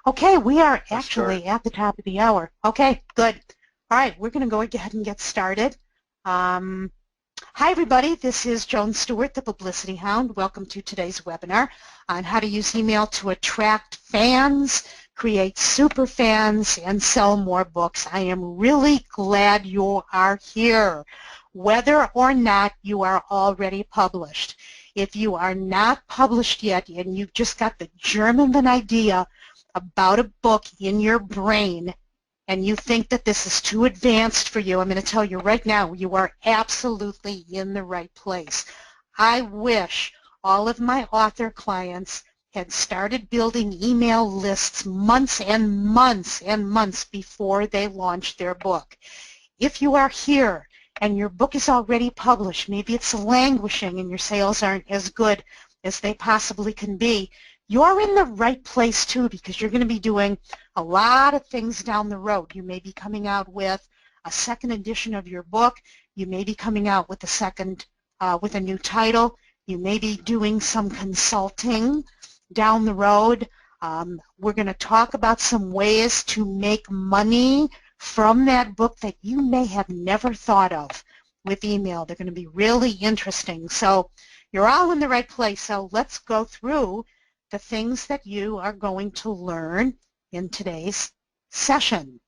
Okay, we are Let's start. actually at the top of the hour. Okay, good. All right, we're going to go ahead and get started. Hi, everybody. This is Joan Stewart, the Publicity Hound. Welcome to today's webinar on how to use email to attract fans, create super fans, and sell more books. I am really glad you are here, whether or not you are already published. If you are not published yet and you've just got the germ of an idea about a book in your brain and you think that this is too advanced for you, I'm going to tell you right now, you are absolutely in the right place. I wish all of my author clients had started building email lists months and months and months before they launched their book. If you are here and your book is already published, maybe it's languishing and your sales aren't as good as they possibly can be, you're in the right place too, because you're going to be doing a lot of things down the road. You may be coming out with a second edition of your book. You may be coming out with with a new title. You may be doing some consulting down the road. We're going to talk about some ways to make money from that book that you may have never thought of with email. They're going to be really interesting. So you're all in the right place. So let's go through the things that you are going to learn in today's session.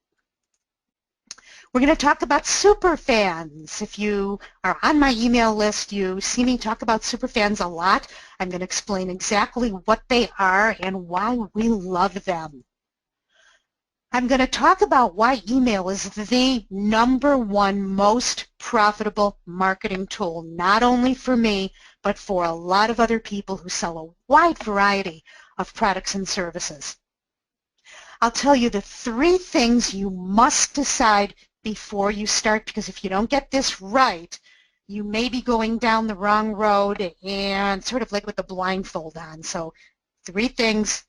We're going to talk about superfans. If you are on my email list, you see me talk about superfans a lot. I'm going to explain exactly what they are and why we love them. I'm going to talk about why email is the #1 most profitable marketing tool, not only for me, but for a lot of other people who sell a wide variety of products and services. I'll tell you the 3 things you must decide before you start, because if you don't get this right, you may be going down the wrong road and sort of like with the blindfold on. So 3 things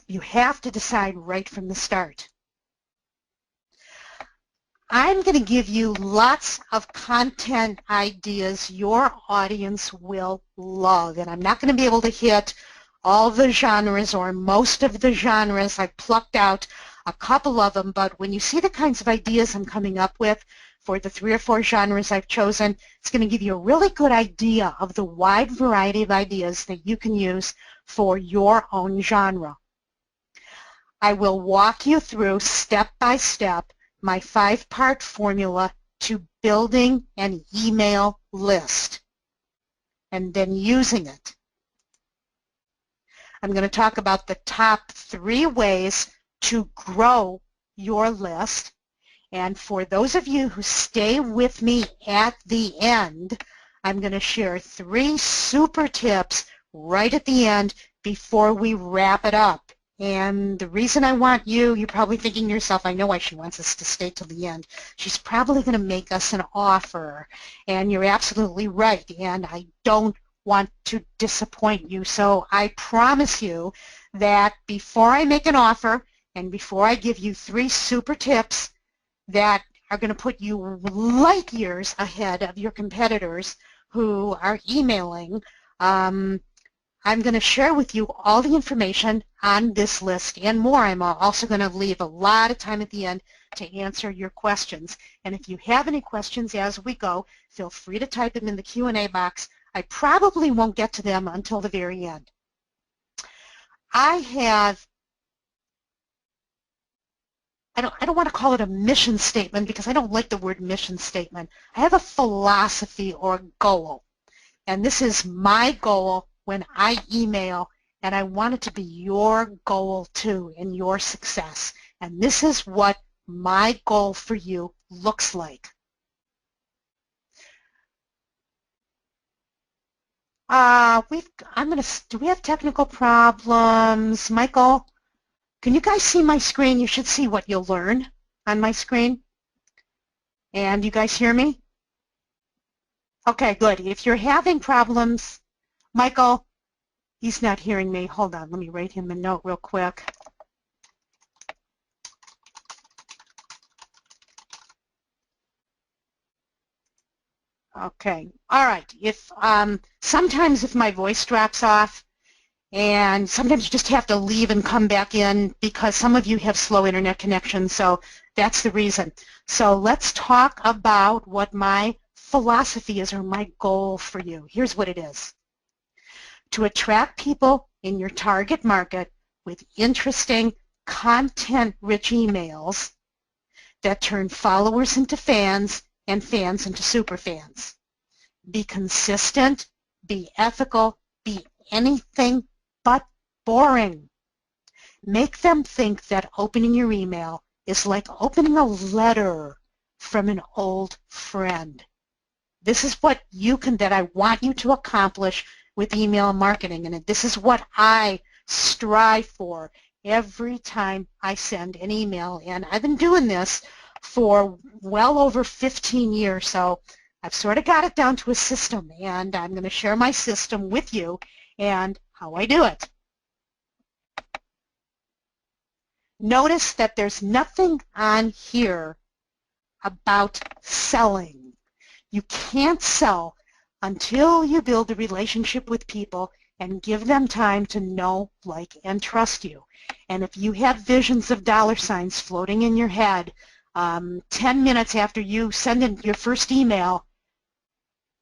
you have to decide right from the start. I'm going to give you lots of content ideas your audience will love, and I'm not going to be able to hit all the genres or most of the genres. I've plucked out a couple of them, but when you see the kinds of ideas I'm coming up with for the 3 or 4 genres I've chosen, it's going to give you a really good idea of the wide variety of ideas that you can use for your own genre. I will walk you through step by step my 5-part formula to building an email list and then using it. I'm going to talk about the top 3 ways to grow your list. And for those of you who stay with me at the end, I'm going to share 3 super tips right at the end before we wrap it up. And the reason I want you, you're probably thinking to yourself, I know why she wants us to stay till the end. She's probably going to make us an offer. And you're absolutely right. And I don't want to disappoint you. So I promise you that before I make an offer and before I give you 3 super tips that are going to put you light years ahead of your competitors who are emailing, I'm going to share with you all the information on this list and more. I'm also going to leave a lot of time at the end to answer your questions. And if you have any questions as we go, feel free to type them in the Q&A box. I probably won't get to them until the very end. I don't want to call it a mission statement because I don't like the word mission statement. I have a philosophy or goal. And this is my goal when I email, and I want it to be your goal too and your success. And this is what my goal for you looks like. Do we have technical problems? Michael, can you guys see my screen? You should see what you'll learn on my screen. And you guys hear me? Okay, good. If you're having problems, Michael, he's not hearing me. Hold on, let me write him a note real quick. Okay, all right. Sometimes if my voice drops off, and sometimes you just have to leave and come back in because some of you have slow internet connections, so that's the reason. So let's talk about what my philosophy is, or my goal for you. Here's what it is. To attract people in your target market with interesting, content-rich emails that turn followers into fans and fans into superfans. Be consistent, be ethical, be anything but boring. Make them think that opening your email is like opening a letter from an old friend. This is what that I want you to accomplish with email marketing, and this is what I strive for every time I send an email. And I've been doing this for well over 15 years, so I've sort of got it down to a system, and I'm going to share my system with you and how I do it. Notice that there's nothing on here about selling. You can't sell until you build a relationship with people and give them time to know, like, and trust you. And if you have visions of dollar signs floating in your head 10 minutes after you send in your first email,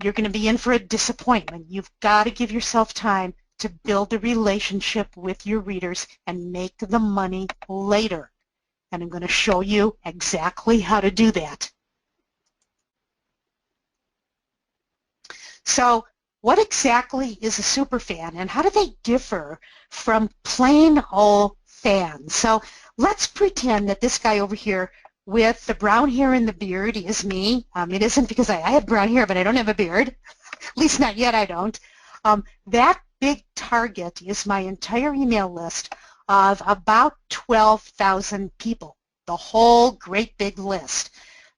you're going to be in for a disappointment. You've got to give yourself time to build a relationship with your readers and make the money later. And I'm going to show you exactly how to do that. So what exactly is a superfan, and how do they differ from plain old fans? So let's pretend that this guy over here with the brown hair and the beard is me. It isn't, because I have brown hair, but I don't have a beard. At least not yet, I don't. That big target is my entire email list of about 12,000 people, the whole great big list.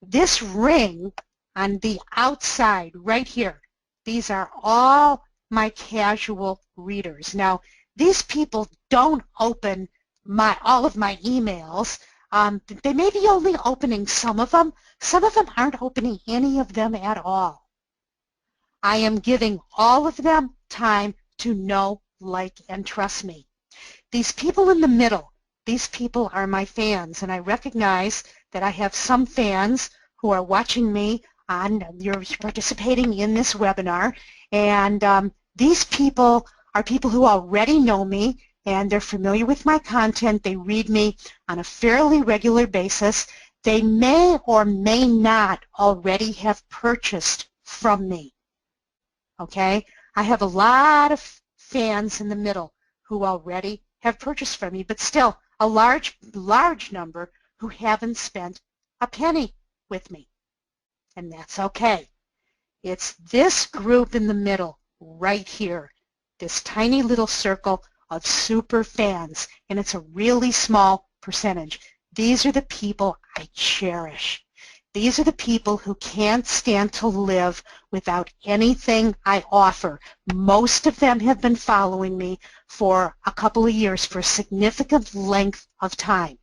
This ring on the outside right here, these are all my casual readers. Now, these people don't open all of my emails. They may be only opening some of them. Some of them aren't opening any of them at all. I am giving all of them time to know, like, and trust me. These people in the middle, these people are my fans, and I recognize that I have some fans who are watching me you're participating in this webinar, and these people are people who already know me, and they're familiar with my content. They read me on a fairly regular basis. They may or may not already have purchased from me. Okay? I have a lot of fans in the middle who already have purchased from me, but still a large number who haven't spent a penny with me. And that's okay. It's this group in the middle right here, this tiny little circle of super fans, and it's a really small percentage. These are the people I cherish. These are the people who can't stand to live without anything I offer. Most of them have been following me for a couple of years, for a significant length of time.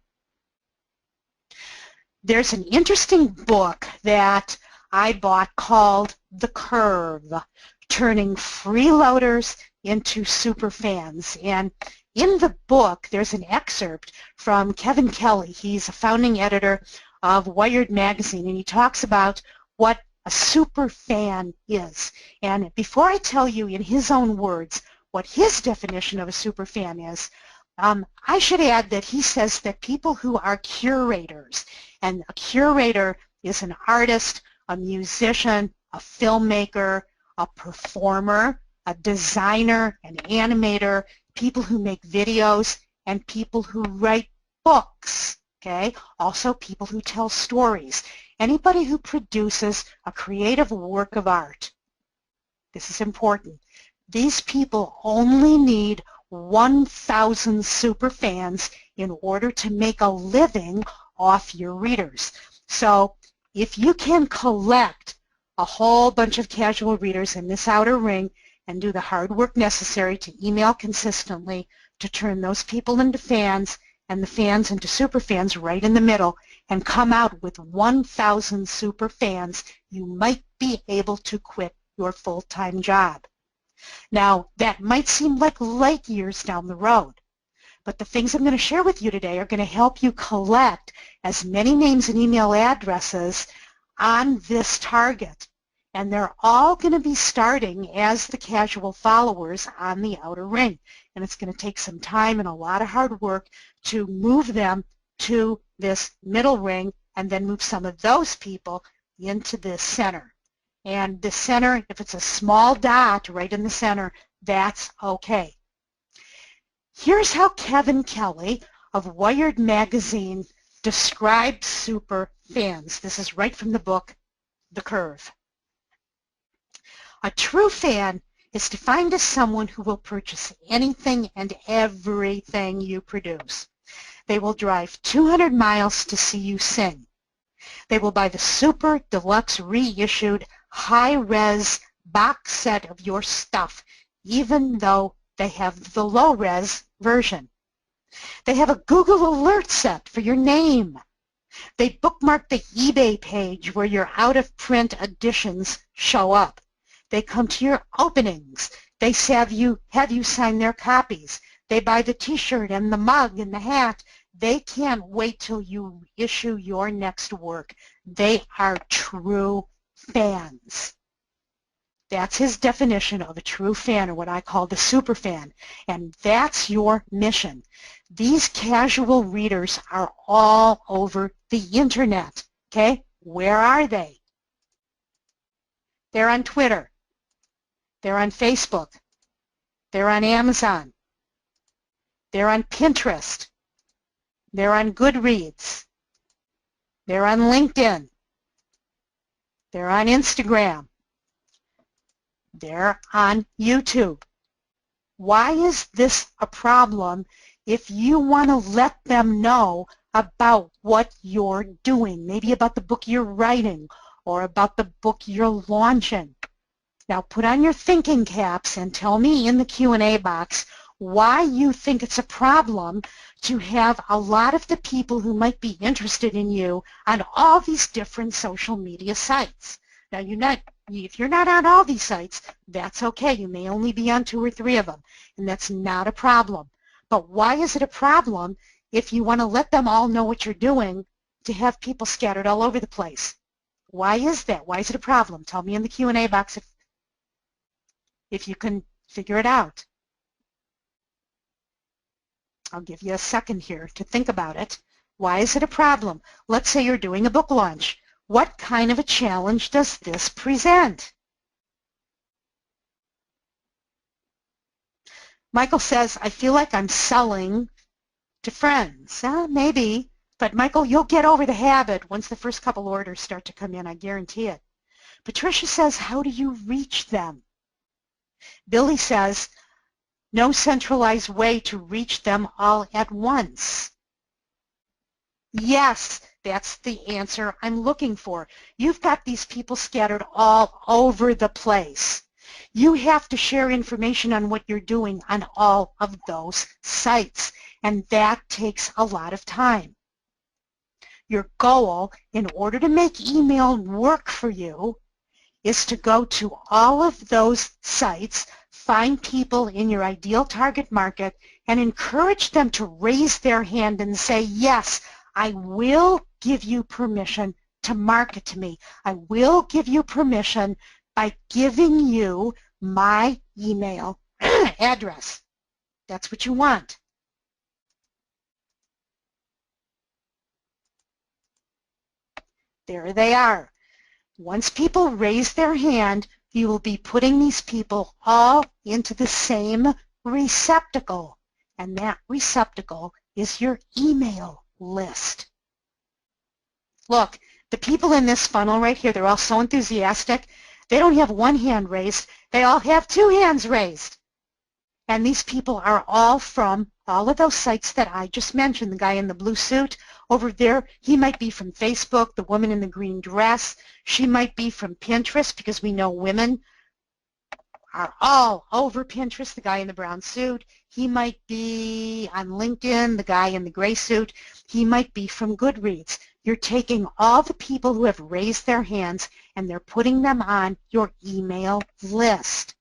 There's an interesting book that I bought called The Curve, Turning Freeloaders into Superfans. And in the book, there's an excerpt from Kevin Kelly. He's a founding editor of Wired magazine, and he talks about what a superfan is. And before I tell you in his own words what his definition of a superfan is, I should add that he says that people who are curators, and a curator is an artist, a musician, a filmmaker, a performer, a designer, an animator, people who make videos, and people who write books, okay? Also people who tell stories. Anybody who produces a creative work of art. This is important. These people only need 1,000 superfans in order to make a living off your readers. So if you can collect a whole bunch of casual readers in this outer ring and do the hard work necessary to email consistently to turn those people into fans and the fans into superfans right in the middle, and come out with 1,000 superfans, you might be able to quit your full-time job. Now, that might seem like light years down the road, but the things I'm going to share with you today are going to help you collect as many names and email addresses on this target. And they're all going to be starting as the casual followers on the outer ring. And it's going to take some time and a lot of hard work to move them to this middle ring and then move some of those people into this center. And the center, if it's a small dot right in the center, that's okay. Here's how Kevin Kelly of Wired Magazine describes super fans. This is right from the book, The Curve. A true fan is defined as someone who will purchase anything and everything you produce. They will drive 200 miles to see you sing. They will buy the super deluxe reissued high-res box set of your stuff, even though they have the low-res version. They have a Google alert set for your name. They bookmark the eBay page where your out-of-print editions show up. They come to your openings. They have you sign their copies. They buy the t-shirt and the mug and the hat. They can't wait till you issue your next work. They are true fans. That's his definition of a true fan, or what I call the super fan. And that's your mission. These casual readers are all over the internet. Okay? Where are they? They're on Twitter. They're on Facebook. They're on Amazon. They're on Pinterest. They're on Goodreads. They're on LinkedIn. They're on Instagram. They're on YouTube. Why is this a problem if you want to let them know about what you're doing, maybe about the book you're writing or about the book you're launching? Now put on your thinking caps and tell me in the Q&A box why you think it's a problem to have a lot of the people who might be interested in you on all these different social media sites. Now, if you're not on all these sites, that's okay. You may only be on 2 or 3 of them, and that's not a problem. But why is it a problem if you want to let them all know what you're doing to have people scattered all over the place? Why is that? Why is it a problem? Tell me in the Q&A box if you can figure it out. I'll give you a second here to think about it. Why is it a problem? Let's say you're doing a book launch. What kind of a challenge does this present? Michael says, I feel like I'm selling to friends. Maybe, but Michael, you'll get over the habit once the first couple orders start to come in, I guarantee it. Patricia says, how do you reach them? Billy says, no centralized way to reach them all at once. Yes, that's the answer I'm looking for. You've got these people scattered all over the place. You have to share information on what you're doing on all of those sites, and that takes a lot of time. Your goal, in order to make email work for you, is to go to all of those sites, find people in your ideal target market, and encourage them to raise their hand and say, yes, I will give you permission to market to me. I will give you permission by giving you my email address. That's what you want. There they are. Once people raise their hand, you will be putting these people all into the same receptacle, and that receptacle is your email list. Look, the people in this funnel right here, they're all so enthusiastic. They don't have one hand raised. They all have 2 hands raised. And these people are all from all of those sites that I just mentioned. The guy in the blue suit over there, he might be from Facebook. The woman in the green dress, she might be from Pinterest, because we know women are all over Pinterest. The guy in the brown suit, he might be on LinkedIn. The guy in the gray suit, he might be from Goodreads. You're taking all the people who have raised their hands and they're putting them on your email list.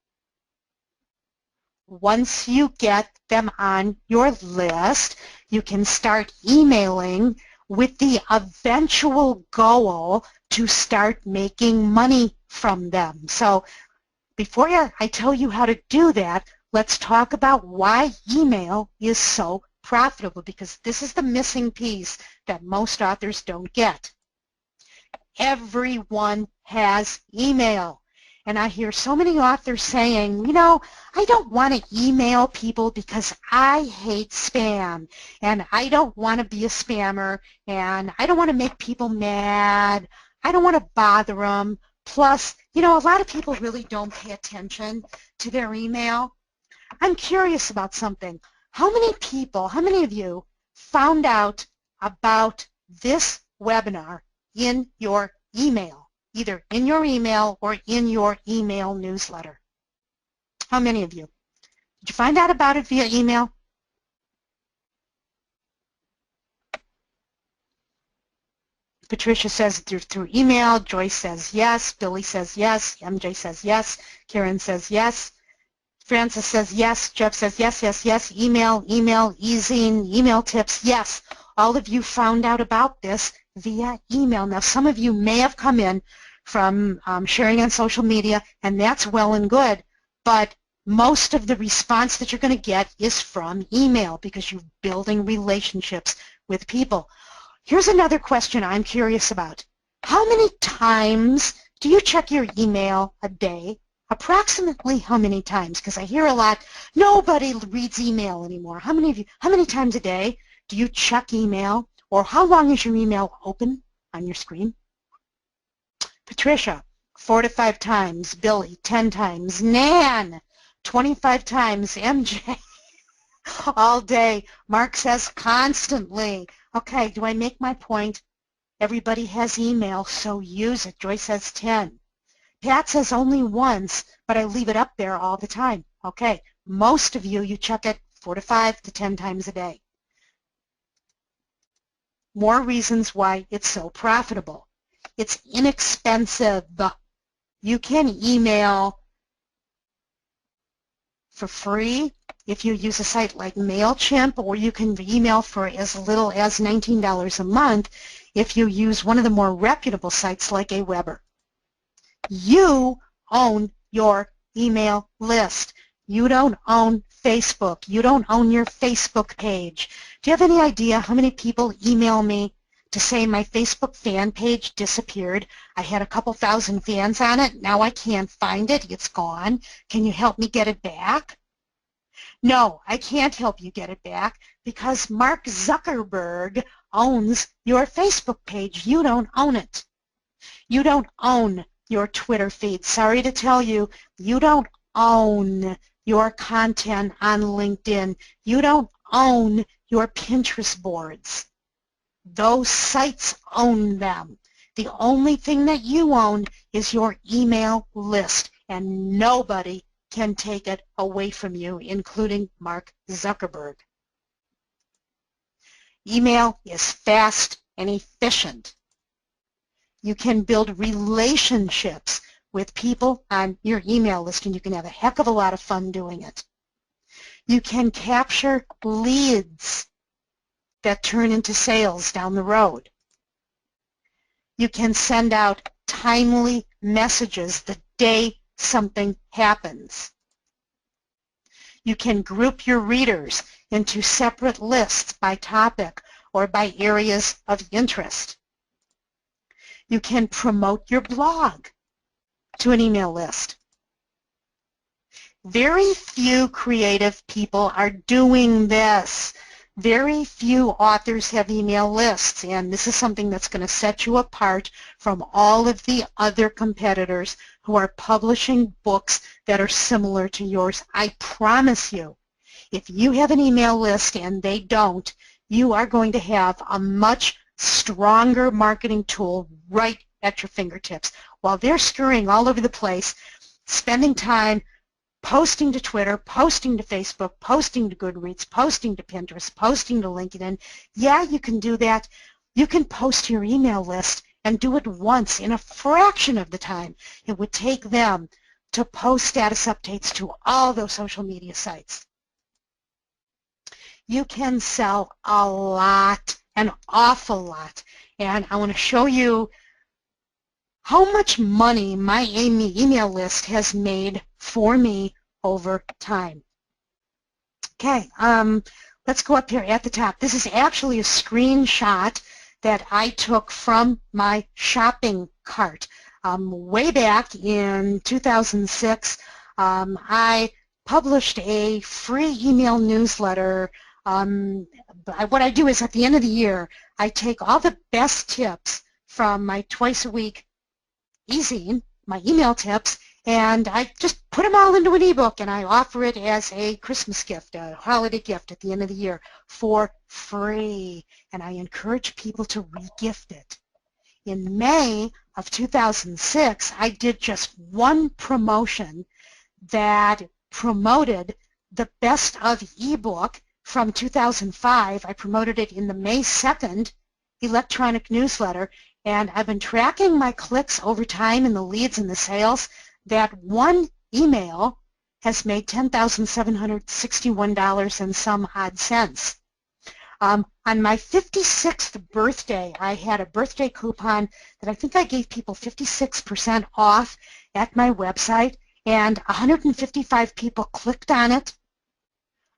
Once you get them on your list, you can start emailing with the eventual goal to start making money from them. So before I tell you how to do that, let's talk about why email is so profitable, because this is the missing piece that most authors don't get. Everyone has email. And I hear so many authors saying, you know, I don't want to email people because I hate spam, and I don't want to be a spammer, and I don't want to make people mad. I don't want to bother them. Plus, you know, a lot of people really don't pay attention to their email. I'm curious about something. How many people, how many of you found out about this webinar in your email, either in your email or in your email newsletter? How many of you? Did you find out about it via email? Patricia says through email. Joyce says yes. Billy says yes. MJ says yes. Karen says yes. Francis says yes. Jeff says yes, yes, yes. Email, easing, email tips. Yes, all of you found out about this via email. Now, some of you may have come in from sharing on social media, and that's well and good, but most of the response that you're going to get is from email because you're building relationships with people. Here's another question I'm curious about. How many times do you check your email a day? Approximately how many times? Because I hear a lot, nobody reads email anymore. How many of you, how many times a day do you check email? Or how long is your email open on your screen? Patricia, 4 to 5 times. Billy, 10 times. Nan, 25 times. MJ, all day. Mark says constantly. Okay, do I make my point? Everybody has email, so use it. Joyce says 10. Pat says only once, but I leave it up there all the time. Okay, most of you check it 4 to 5 to 10 times a day. More reasons why it's so profitable. It's inexpensive. You can email for free if you use a site like MailChimp, or you can email for as little as $19 a month if you use one of the more reputable sites like Aweber. You own your email list. You don't own Facebook. You don't own your Facebook page. Do you have any idea how many people email me to say my Facebook fan page disappeared? I had a couple thousand fans on it. Now I can't find it. It's gone. Can you help me get it back? No, I can't help you get it back because Mark Zuckerberg owns your Facebook page. You don't own it. You don't own your Twitter feed. Sorry to tell you, you don't own your content on LinkedIn. You don't own your Pinterest boards. Those sites own them. The only thing that you own is your email list, and nobody can take it away from you, including Mark Zuckerberg. Email is fast and efficient. You can build relationships with people on your email list, and you can have a heck of a lot of fun doing it. You can capture leads that turn into sales down the road. You can send out timely messages the day something happens. You can group your readers into separate lists by topic or by areas of interest. You can promote your blog to an email list. Very few creative people are doing this. Very few authors have email lists, and this is something that's going to set you apart from all of the other competitors who are publishing books that are similar to yours. I promise you, if you have an email list and they don't, you are going to have a much stronger marketing tool right at your fingertips. While they're scurrying all over the place, spending time posting to Twitter, posting to Facebook, posting to Goodreads, posting to Pinterest, posting to LinkedIn. Yeah, you can do that. You can post to your email list and do it once in a fraction of the time it would take them to post status updates to all those social media sites. You can sell a lot, an awful lot. And I want to show you how much money my email list has made for me over time. Okay, let's go up here at the top. This is actually a screenshot that I took from my shopping cart. Way back in 2006, I published a free email newsletter. What I do is at the end of the year, I take all the best tips from my twice-a-week e-zine, my email tips, and I just put them all into an ebook, and I offer it as a Christmas gift, a holiday gift at the end of the year for free, and I encourage people to re-gift it. In May of 2006, I did just one promotion that promoted the best of ebook from 2005. I promoted it in the May 2nd electronic newsletter, and I've been tracking my clicks over time and the leads and the sales. That one email has made $10,761 and some odd cents. On my 56th birthday, I had a birthday coupon that I think I gave people 56% off at my website, and 155 people clicked on it.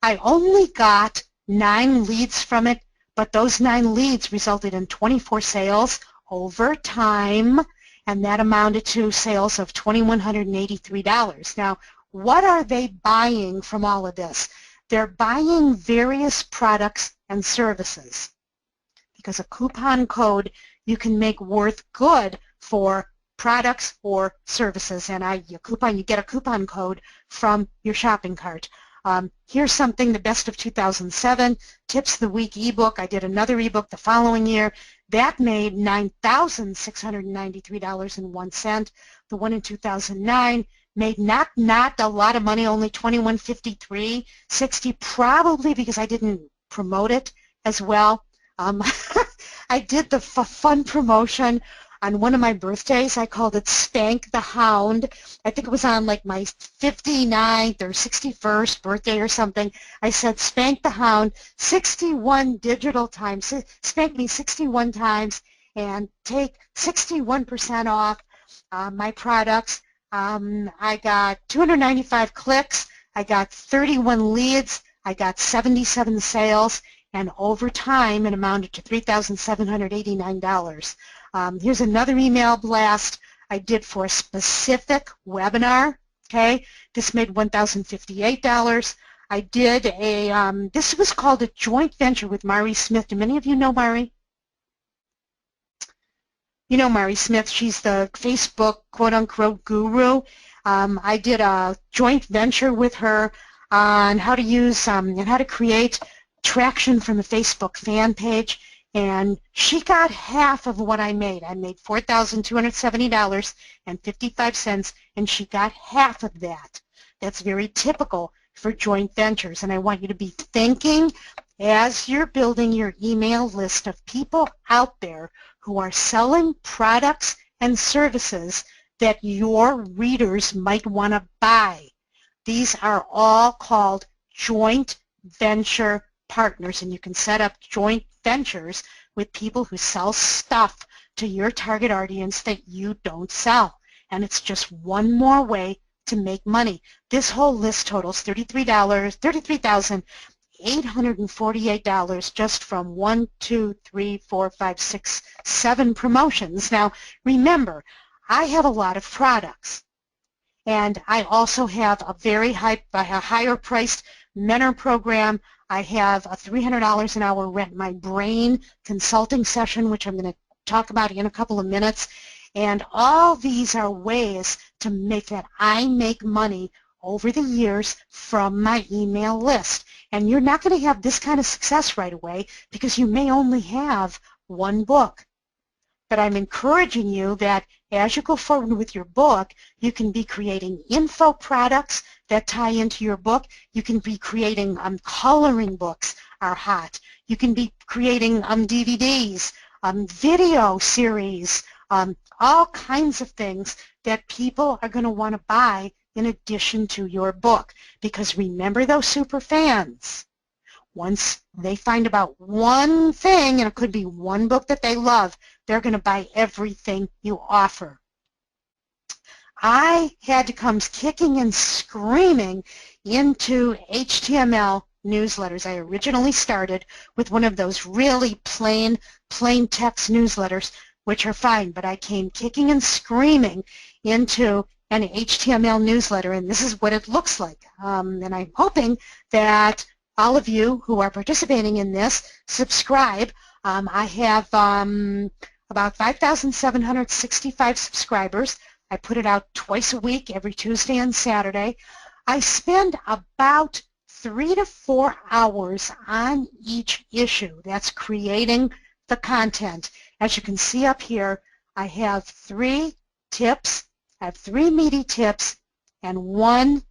I only got 9 leads from it, but those 9 leads resulted in 24 sales over time, and that amounted to sales of $2,183. Now, what are they buying from all of this? They're buying various products and services, because a coupon code you can make worth good for products or services, and you get a coupon code from your shopping cart. Here's something, the best of 2007, Tips of the Week ebook. I did another ebook the following year. That made $9,693.01. The one in 2009 made not a lot of money, only $2,153.60, probably because I didn't promote it as well. I did the fun promotion on one of my birthdays. I called it Spank the Hound. I think it was on like my 59th or 61st birthday or something. I said, Spank the Hound 61 digital times. Spank me 61 times and take 61% off my products. I got 295 clicks. I got 31 leads. I got 77 sales. And over time, it amounted to $3,789. Here's another email blast I did for a specific webinar. Okay, this made $1,058. I did this was called a joint venture with Mari Smith. Do many of you know Mari? You know Mari Smith. She's the Facebook quote-unquote guru. I did a joint venture with her on how to use and how to create traction from the Facebook fan page, and she got half of what I made. I made $4,270.55, and she got half of that. That's very typical for joint ventures, and I want you to be thinking as you're building your email list of people out there who are selling products and services that your readers might want to buy. These are all called joint venture partners, and you can set up joint ventures with people who sell stuff to your target audience that you don't sell. And it's just one more way to make money. This whole list totals $33,848 just from 1, 2, 3, 4, 5, 6, 7 promotions. Now, remember, I have a lot of products, and I also have a very higher priced mentor program. I have a $300 an hour Rent My Brain consulting session, which I'm going to talk about in a couple of minutes. And all these are ways to make that I make money over the years from my email list. And you're not going to have this kind of success right away because you may only have one book. But I'm encouraging you that as you go forward with your book, you can be creating info products that tie into your book. You can be creating coloring books are hot. You can be creating DVDs, video series, all kinds of things that people are going to want to buy in addition to your book. Because remember those super fans. Once they find about one thing, and it could be one book that they love, they're going to buy everything you offer. I had to come kicking and screaming into HTML newsletters. I originally started with one of those really plain text newsletters, which are fine, but I came kicking and screaming into an HTML newsletter, and this is what it looks like. And I'm hoping that all of you who are participating in this subscribe. I have about 5,765 subscribers. I put it out twice a week, every Tuesday and Saturday. I spend about 3 to 4 hours on each issue. That's creating the content. As you can see up here, I have 3 tips. I have 3 meaty tips and 1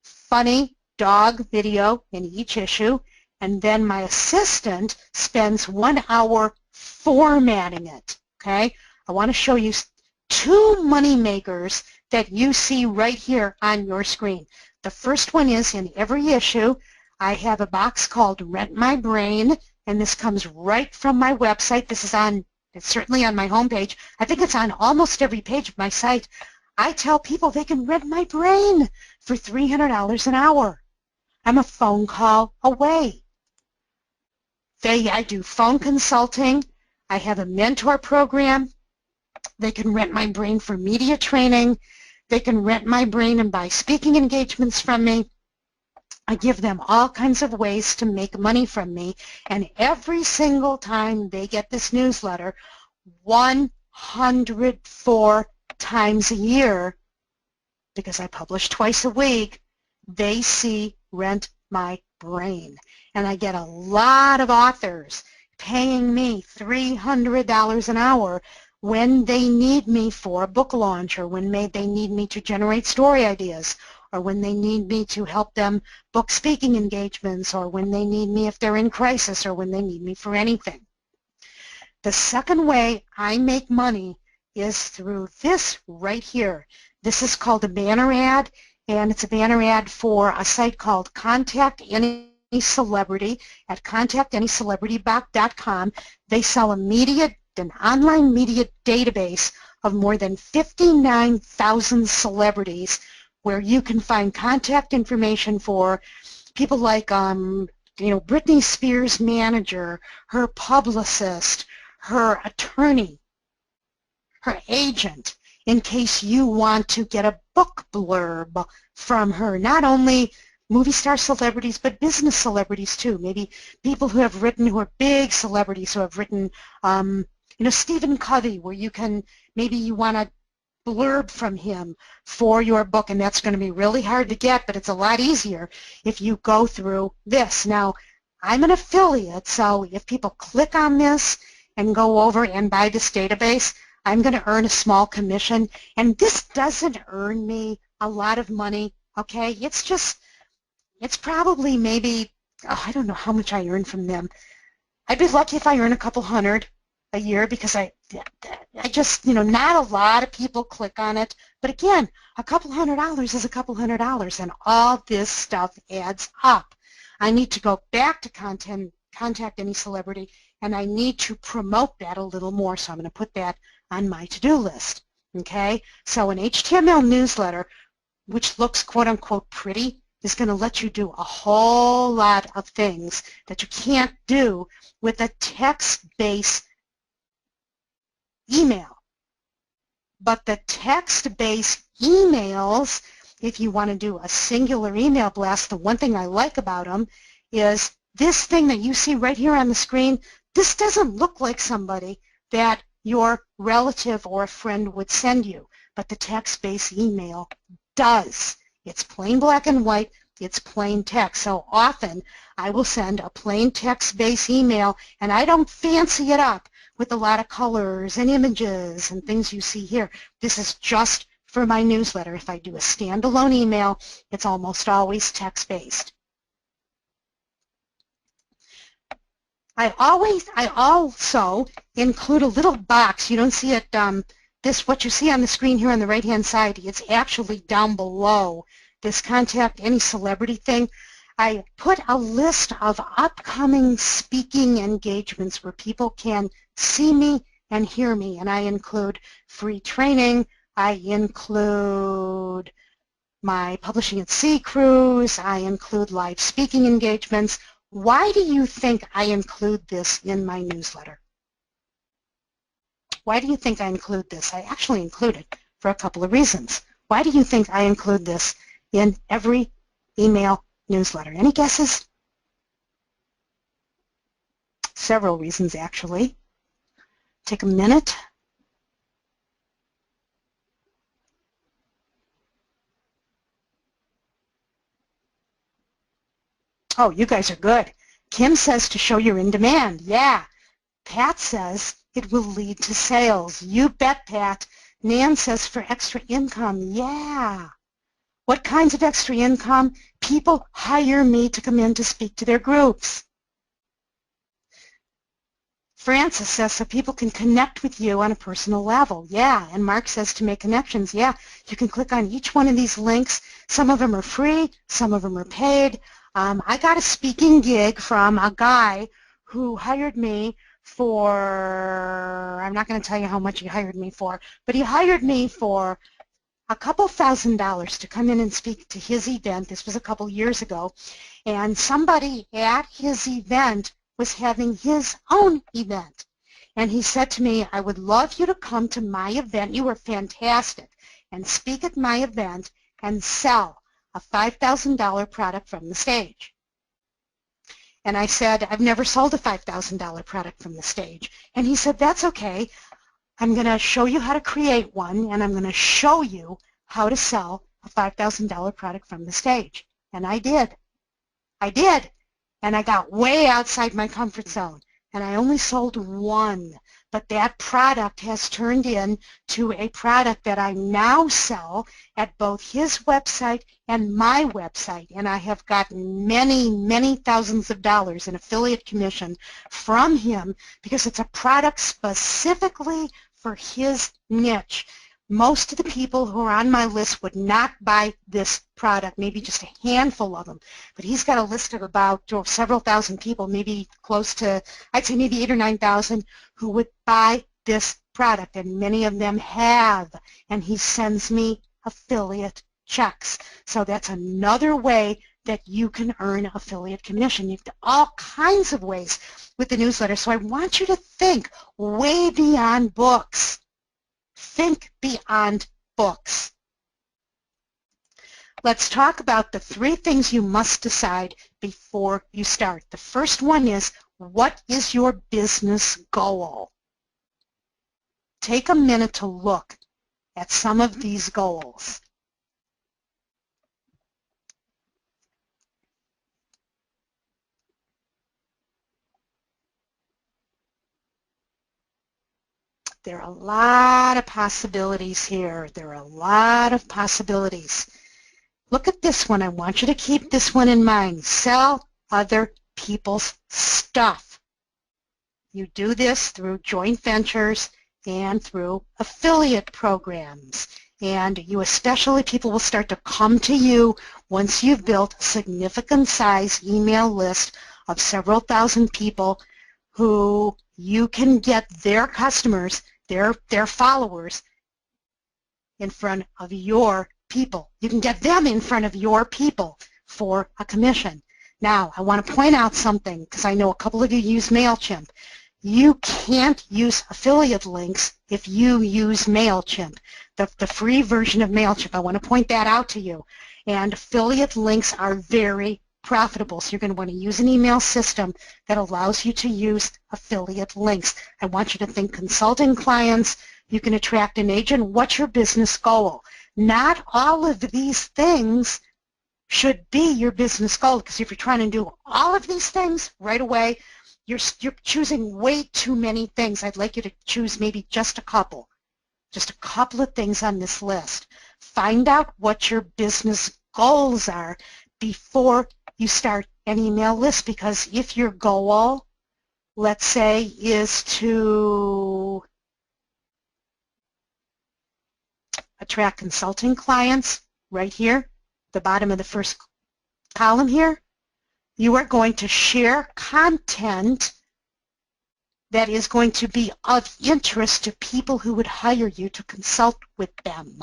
funny dog video in each issue, and then my assistant spends 1 hour formatting it. Okay, I want to show you 2 money makers that you see right here on your screen. The first one is in every issue I have a box called Rent My Brain, and this comes right from my website. This is on, it's certainly on my homepage. I think it's on almost every page of my site. I tell people they can rent my brain for $300 an hour. I'm a phone call away. I do phone consulting. I have a mentor program. They can rent my brain for media training. They can rent my brain and buy speaking engagements from me. I give them all kinds of ways to make money from me. And every single time they get this newsletter, 104 times a year, because I publish twice a week, they see Rent My Brain. And I get a lot of authors paying me $300 an hour when they need me for a book launch, or when they need me to generate story ideas, or when they need me to help them book speaking engagements, or when they need me if they're in crisis, or when they need me for anything. The second way I make money is through this right here. This is called a banner ad, and it's a banner ad for a site called Contact Any Celebrity at contactanyscelebrity.com. They sell an online media database of more than 59,000 celebrities, where you can find contact information for people like Britney Spears' manager, her publicist, her attorney, her agent, in case you want to get a book blurb from her. Not only movie star celebrities, but business celebrities too. Maybe people who have written, who are big celebrities, who have written, Stephen Covey, where maybe you want a blurb from him for your book, and that's going to be really hard to get, but it's a lot easier if you go through this. Now, I'm an affiliate, so if people click on this and go over and buy this database, I'm going to earn a small commission, and this doesn't earn me a lot of money, okay? It's probably maybe, I don't know how much I earn from them. I'd be lucky if I earn a couple hundred a year, because I just, not a lot of people click on it. But again, a couple $100 is a couple $100, and all this stuff adds up. I need to go back to Contact Any Celebrity, and I need to promote that a little more, so I'm going to put that on my to-do list. Okay? So an HTML newsletter, which looks quote-unquote pretty, is going to let you do a whole lot of things that you can't do with a text-based email. But the text-based emails, if you want to do a singular email blast, the one thing I like about them is this thing that you see right here on the screen. This doesn't look like somebody that your relative or a friend would send you, but the text-based email does. It's plain black and white. It's plain text. So often I will send a plain text-based email, and I don't fancy it up with a lot of colors and images and things you see here. This is just for my newsletter. If I do a standalone email, it's almost always text-based. I also include a little box. You don't see it what you see on the screen here on the right-hand side, it's actually down below this contact any celebrity thing. I put a list of upcoming speaking engagements where people can see me and hear me, and I include free training, I include my Publishing at Sea cruise, I include live speaking engagements. Why do you think I include this in my newsletter? Why do you think I include this? I actually include it for a couple of reasons. Why do you think I include this in every email newsletter? Any guesses? Several reasons, actually. Take a minute. Oh, you guys are good. Kim says to show you're in demand. Yeah. Pat says it will lead to sales. You bet, Pat. Nan says for extra income. Yeah. What kinds of extra income? People hire me to come in to speak to their groups. Francis says so people can connect with you on a personal level. Yeah. And Mark says to make connections. Yeah. You can click on each one of these links. Some of them are free. Some of them are paid. I got a speaking gig from a guy who hired me for, I'm not going to tell you how much he hired me for, but he hired me for a couple $1,000s to come in and speak to his event. This was a couple years ago. And somebody at his event was having his own event. And he said to me, I would love you to come to my event. You are fantastic. And speak at my event and sell a $5,000 product from the stage. And I said, I've never sold a $5,000 product from the stage. And he said, that's okay. I'm going to show you how to create one, and I'm going to show you how to sell a $5,000 product from the stage. And I did. I did. And I got way outside my comfort zone. And I only sold one. But that product has turned into a product that I now sell at both his website and my website. And I have gotten many, many thousands of dollars in affiliate commission from him because it's a product specifically for his niche. Most of the people who are on my list would not buy this product, maybe just a handful of them. But he's got a list of about several thousand people, maybe close to, I'd say maybe 8,000 or 9,000 who would buy this product, and many of them have. And he sends me affiliate checks. So that's another way that you can earn affiliate commission. You've got all kinds of ways with the newsletter. So I want you to think way beyond books. Think beyond books. Let's talk about the 3 things you must decide before you start. The first one is, what is your business goal? Take a minute to look at some of these goals. There are a lot of possibilities here. There are a lot of possibilities. Look at this one. I want you to keep this one in mind. Sell other people's stuff. You do this through joint ventures and through affiliate programs. And you especially, people will start to come to you once you've built a significant size email list of several thousand people who you can get their customers, their followers, in front of your people. You can get them in front of your people for a commission. Now, I want to point out something, because I know a couple of you use MailChimp. You can't use affiliate links if you use MailChimp, the free version of MailChimp. I want to point that out to you. And affiliate links are very profitable. So you're going to want to use an email system that allows you to use affiliate links. I want you to think consulting clients. You can attract an agent. What's your business goal? Not all of these things should be your business goal, because if you're trying to do all of these things right away, you're choosing way too many things. I'd like you to choose maybe just a couple of things on this list. Find out what your business goals are before you start an email list, because if your goal, let's say, is to attract consulting clients right here, the bottom of the first column here. You are going to share content that is going to be of interest to people who would hire you to consult with them.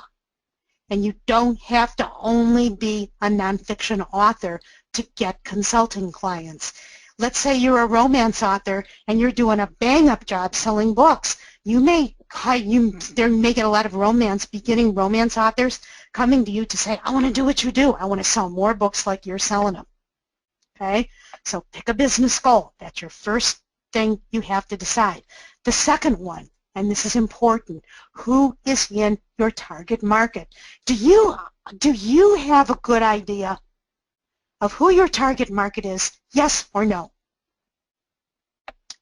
And you don't have to only be a nonfiction author to get consulting clients. Let's say you're a romance author and you're doing a bang-up job selling books. There may get a lot of beginning romance authors coming to you to say, I want to do what you do. I want to sell more books like you're selling them. Okay? So pick a business goal. That's your first thing you have to decide. The second one, and this is important, who is in your target market? Do you have a good idea of who your target market is? Yes or no?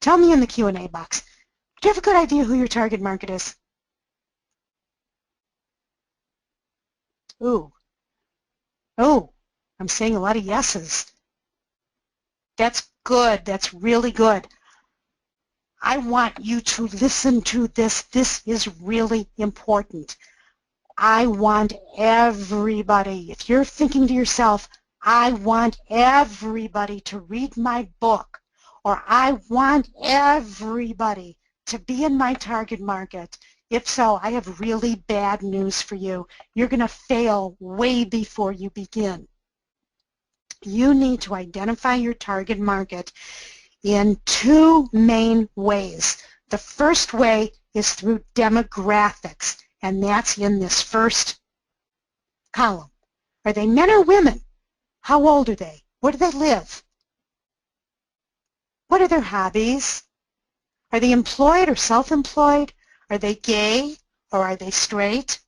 Tell me in the Q&A box. Do you have a good idea who your target market is? Ooh. Oh, I'm saying a lot of yeses. That's good. That's really good. I want you to listen to this. This is really important. I want everybody, if you're thinking to yourself, I want everybody to read my book, or I want everybody to be in my target market. If so, I have really bad news for you. You're going to fail way before you begin. You need to identify your target market in two main ways. The first way is through demographics, and that's in this first column. Are they men or women? How old are they? Where do they live? What are their hobbies? Are they employed or self-employed? Are they gay or are they straight?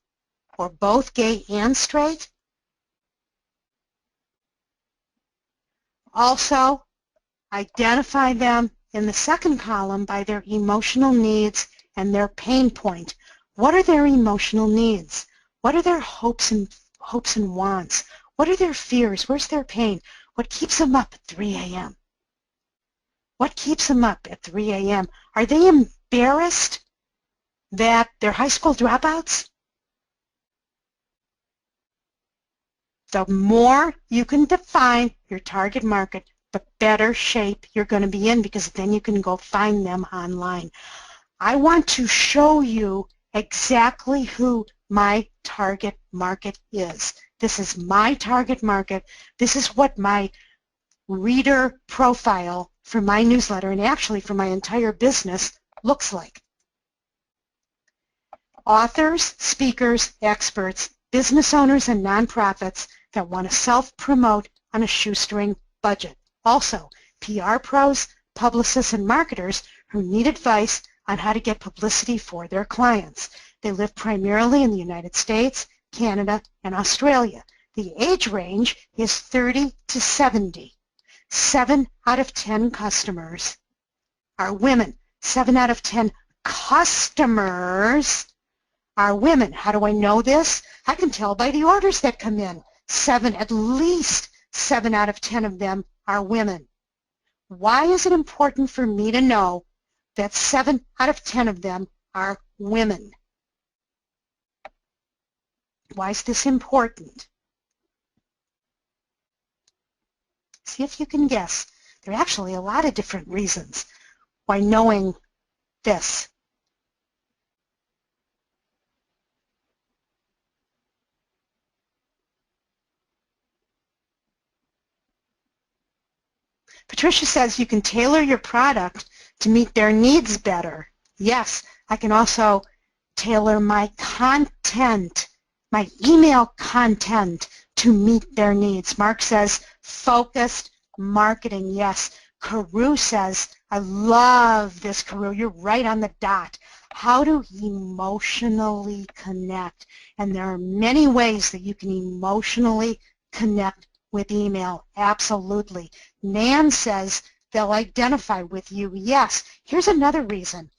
Or both gay and straight? Also, identify them in the second column by their emotional needs and their pain point. What are their emotional needs? What are their hopes and wants? What are their fears? Where's their pain? What keeps them up at 3 a.m.? What keeps them up at 3 a.m.? Are they embarrassed that they're high school dropouts? The more you can define your target market, the better shape you're going to be in, because then you can go find them online. I want to show you exactly who my target market is. This is my target market. This is what my reader profile for my newsletter, and actually for my entire business, looks like. Authors, speakers, experts, business owners, and nonprofits that want to self-promote on a shoestring budget. Also, PR pros, publicists, and marketers who need advice on how to get publicity for their clients. They live primarily in the United States, Canada, and Australia. The age range is 30 to 70. 7 out of 10 customers are women. 7 out of 10 customers are women. How do I know this? I can tell by the orders that come in. At least 7 out of 10 of them are women. Why is it important for me to know that 7 out of 10 of them are women? Why is this important? See if you can guess. There are actually a lot of different reasons why knowing this. Patricia says you can tailor your product to meet their needs better. Yes, I can also tailor my content, my email content, to meet their needs. Mark says focused marketing. Yes. Carew says, I love this, Carew. You're right on the dot. How to emotionally connect. And there are many ways that you can emotionally connect with email. Absolutely. Nan says they'll identify with you. Yes. Here's another reason.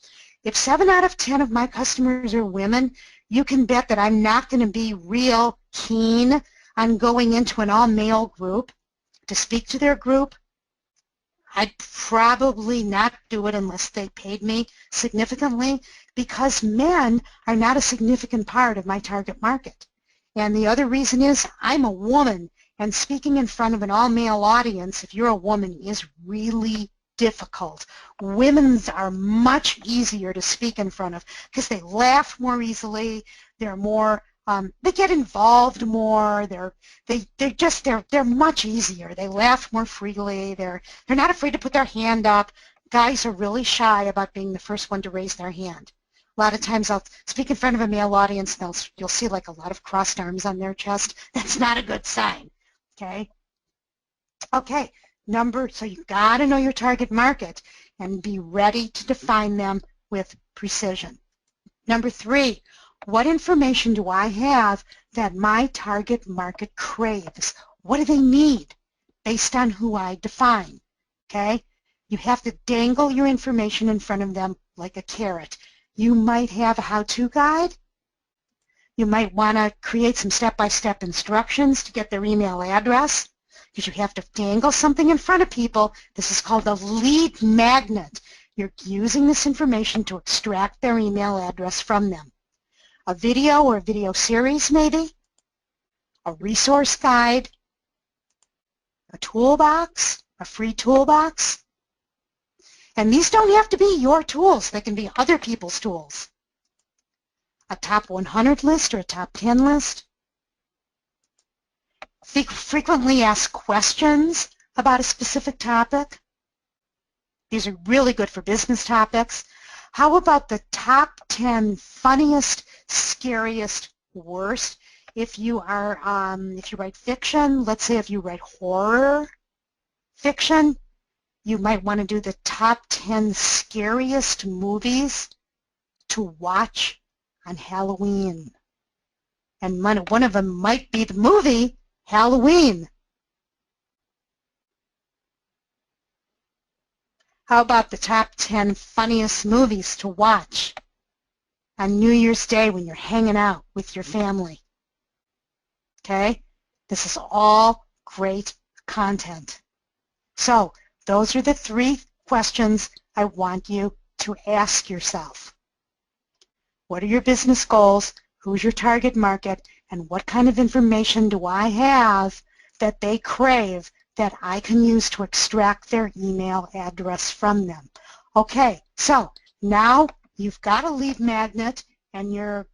If 7 out of 10 of my customers are women, you can bet that I'm not going to be real keen on going into an all-male group to speak to their group. I'd probably not do it unless they paid me significantly, because men are not a significant part of my target market. And the other reason is I'm a woman, and speaking in front of an all-male audience, if you're a woman, is really difficult. Women are much easier to speak in front of because they laugh more easily, they're more they get involved more. They're much easier. They laugh more freely. They're not afraid to put their hand up. Guys are really shy about being the first one to raise their hand. A lot of times I'll speak in front of a male audience and you'll see like a lot of crossed arms on their chest. That's not a good sign. Okay. Okay. So you've got to know your target market and be ready to define them with precision. Number 3. What information do I have that my target market craves? What do they need based on who I define? Okay? You have to dangle your information in front of them like a carrot. You might have a how-to guide. You might want to create some step-by-step instructions to get their email address, because you have to dangle something in front of people. This is called a lead magnet. You're using this information to extract their email address from them. A video or a video series maybe, a resource guide, a toolbox, a free toolbox. And these don't have to be your tools. They can be other people's tools. A top 100 list or a top 10 list. Frequently asked questions about a specific topic. These are really good for business topics. How about the top 10 funniest, scariest, worst? If you write fiction, let's say if you write horror fiction, you might want to do the top 10 scariest movies to watch on Halloween. And one of them might be the movie Halloween. How about the top 10 funniest movies to watch on New Year's Day when you're hanging out with your family? Okay? This is all great content. So those are the 3 questions I want you to ask yourself. What are your business goals? Who's your target market? And what kind of information do I have that they crave that I can use to extract their email address from them? Okay, so now you've got a lead magnet and you're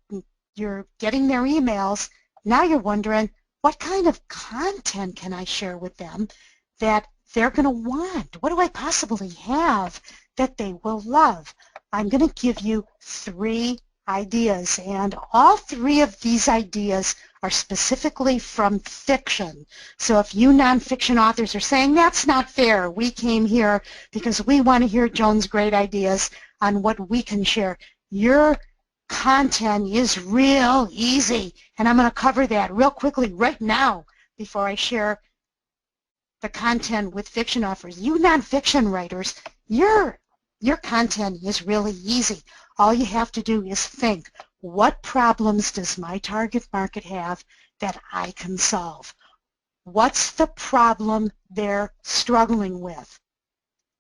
getting their emails. Now you're wondering, what kind of content can I share with them that they're going to want? What do I possibly have that they will love? I'm going to give you 3 ideas, and all 3 of these ideas are specifically from fiction. So if you nonfiction authors are saying, that's not fair, we came here because we want to hear Joan's great ideas on what we can share, your content is real easy, and I'm going to cover that real quickly right now before I share the content with fiction authors. You nonfiction writers, your content is really easy. All you have to do is think, what problems does my target market have that I can solve? What's the problem they're struggling with?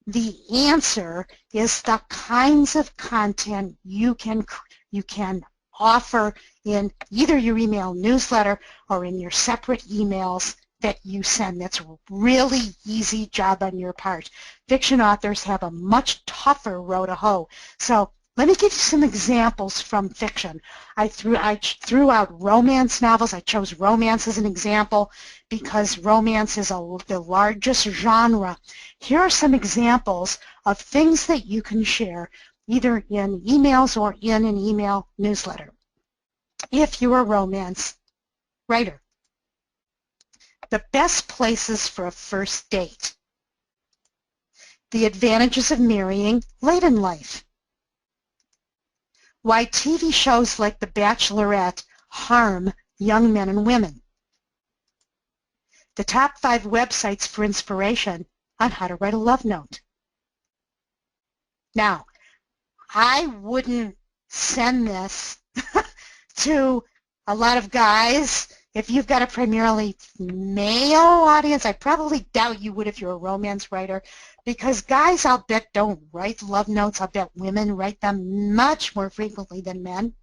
The answer is the kinds of content you can offer in either your email newsletter or in your separate emails that you send. That's a really easy job on your part. Fiction authors have a much tougher row to hoe. So let me give you some examples from fiction. I threw out romance novels. I chose romance as an example because romance is the largest genre. Here are some examples of things that you can share either in emails or in an email newsletter if you're a romance writer. The best places for a first date. The advantages of marrying late in life. Why TV shows like The Bachelorette harm young men and women. The top 5 websites for inspiration on how to write a love note. Now, I wouldn't send this to a lot of guys If you've got a primarily male audience, I probably doubt you would if you're a romance writer, because guys, I'll bet, don't write love notes. I'll bet women write them much more frequently than men.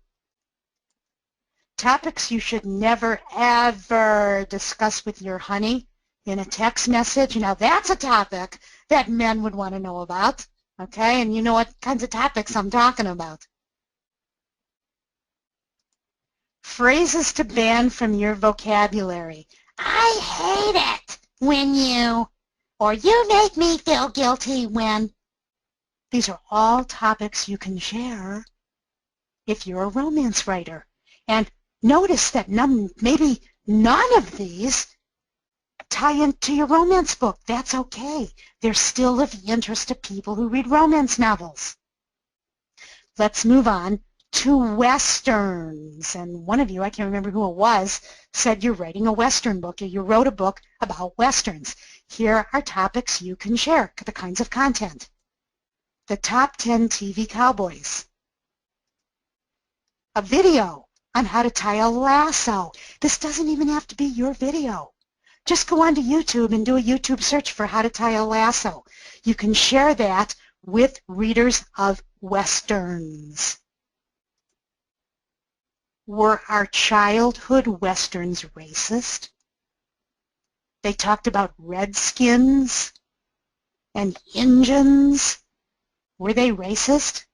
Topics you should never, ever discuss with your honey in a text message. Now, that's a topic that men would want to know about, okay? And you know what kinds of topics I'm talking about. Phrases to ban from your vocabulary. I hate it when you, or you make me feel guilty when. These are all topics you can share if you're a romance writer. And notice that maybe none of these tie into your romance book. That's okay. They're still of interest to people who read romance novels. Let's move on to Westerns. And one of you, I can't remember who it was, said you're writing a Western book, or you wrote a book about Westerns. Here are topics you can share, the kinds of content. The top 10 TV cowboys. A video on how to tie a lasso. This doesn't even have to be your video. Just go onto YouTube and do a YouTube search for how to tie a lasso. You can share that with readers of Westerns. Were our childhood Westerns racist? They talked about redskins and Injuns. Were they racist?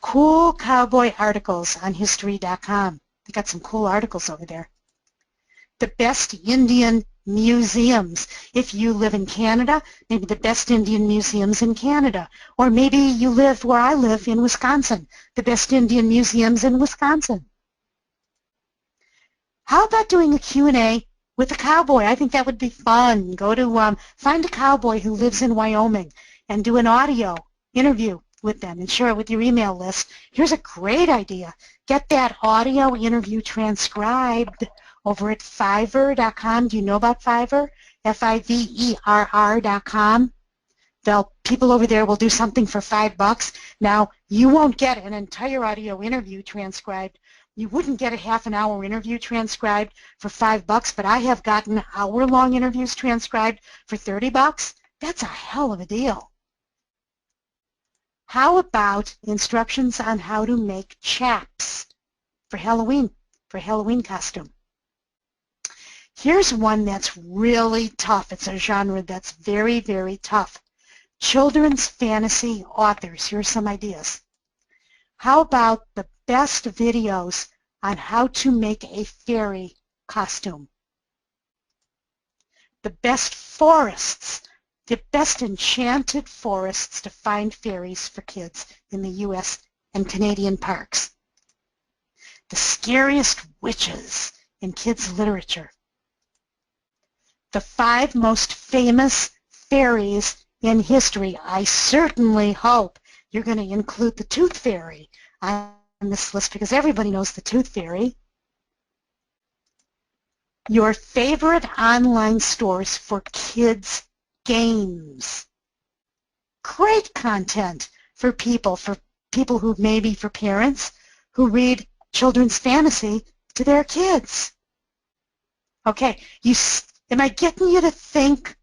Cool cowboy articles on History.com. They got some cool articles over there. The best Indian museums. If you live in Canada, maybe the best Indian museums in Canada. Or maybe you live where I live in Wisconsin, the best Indian museums in Wisconsin. How about doing a Q&A with a cowboy? I think that would be fun. Go to find a cowboy who lives in Wyoming and do an audio interview with them and share it with your email list. Here's a great idea. Get that audio interview transcribed over at Fiverr.com. Do you know about Fiverr? Fiverr.com. People over there will do something for $5. Now, you won't get an entire audio interview transcribed. You wouldn't get a half-an-hour interview transcribed for $5, but I have gotten hour-long interviews transcribed for $30. That's a hell of a deal. How about instructions on how to make chaps for Halloween costume? Here's one that's really tough. It's a genre that's very, very tough. Children's fantasy authors. Here's some ideas. How about the best videos on how to make a fairy costume? The best forests, the best enchanted forests to find fairies for kids in the U.S. and Canadian parks. The scariest witches in kids' literature. The 5 most famous fairies in history. I certainly hope you're going to include the Tooth Fairy on this list because everybody knows the Tooth Fairy. Your favorite online stores for kids' games. Great content for people who maybe for parents who read children's fantasy to their kids. Okay, am I getting you to think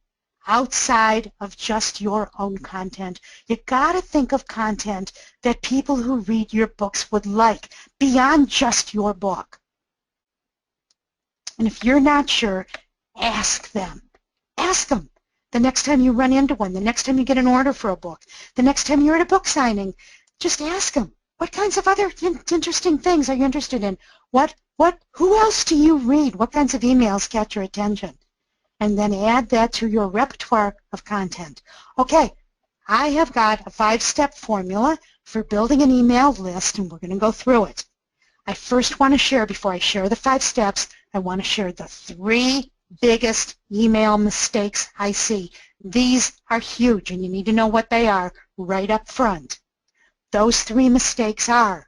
outside of just your own content? You got to think of content that people who read your books would like beyond just your book. And if you're not sure, ask them. Ask them. The next time you run into one, the next time you get an order for a book, the next time you're at a book signing, just ask them, what kinds of other interesting things are you interested in? Who else do you read? What kinds of emails catch your attention? And then add that to your repertoire of content. Okay, I have got a 5-step formula for building an email list, and we're going to go through it. I first want to share, before I share the 5 steps, I want to share the 3 biggest email mistakes I see. These are huge, and you need to know what they are right up front. Those 3 mistakes are,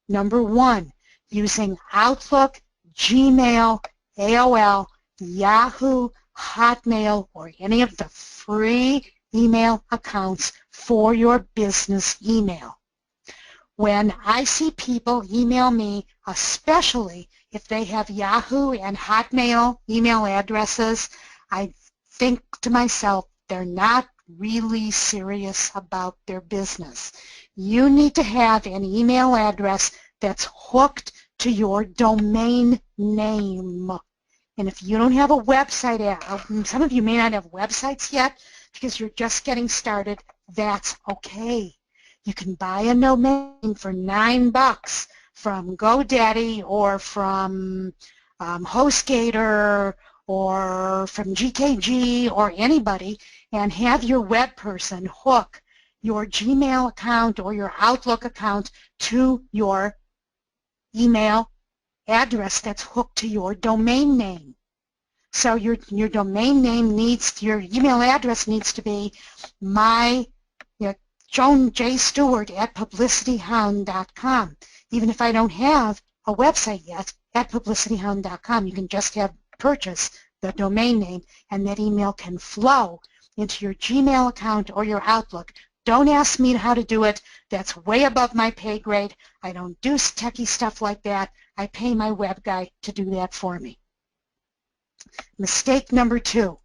number 1, using Outlook, Gmail, AOL, Yahoo, Hotmail, or any of the free email accounts for your business email. When I see people email me, especially if they have Yahoo and Hotmail email addresses, I think to myself, they're not really serious about their business. You need to have an email address that's hooked to your domain name. And if you don't have a website, some of you may not have websites yet because you're just getting started, that's okay. You can buy a domain for $9 from GoDaddy or from HostGator or from GKG or anybody, and have your web person hook your Gmail account or your Outlook account to your email address that's hooked to your domain name. So your domain name needs, your email address needs to be Joan J. Stewart at publicityhound.com. Even if I don't have a website yet, at publicityhound.com, you can just purchase the domain name, and that email can flow into your Gmail account or your Outlook. Don't ask me how to do it. That's way above my pay grade. I don't do techie stuff like that. I pay my web guy to do that for me. Mistake number 2,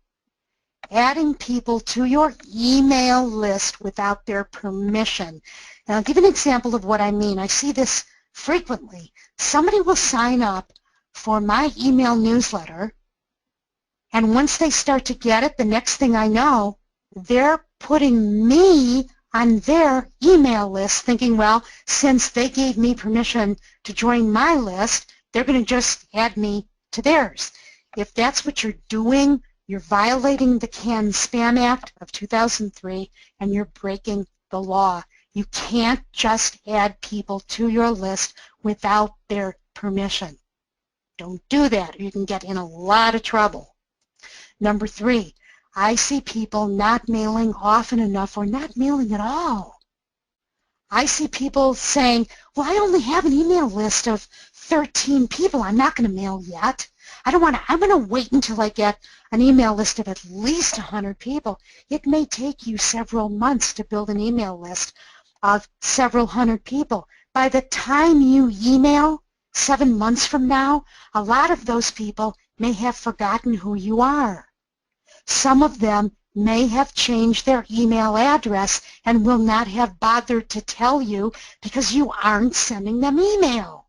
adding people to your email list without their permission. And I'll give an example of what I mean. I see this frequently. Somebody will sign up for my email newsletter, and once they start to get it, the next thing I know, they're putting me on their email list thinking, well, since they gave me permission to join my list, they're going to just add me to theirs. If that's what you're doing, you're violating the CAN-SPAM Act of 2003, and you're breaking the law. You can't just add people to your list without their permission. Don't do that, or you can get in a lot of trouble. Number 3, I see people not mailing often enough or not mailing at all. I see people saying, well, I only have an email list of 13 people. I'm not going to mail yet. I'm going to wait until I get an email list of at least 100 people. It may take you several months to build an email list of several hundred people. By the time you email 7 months from now, a lot of those people may have forgotten who you are. Some of them may have changed their email address and will not have bothered to tell you because you aren't sending them email.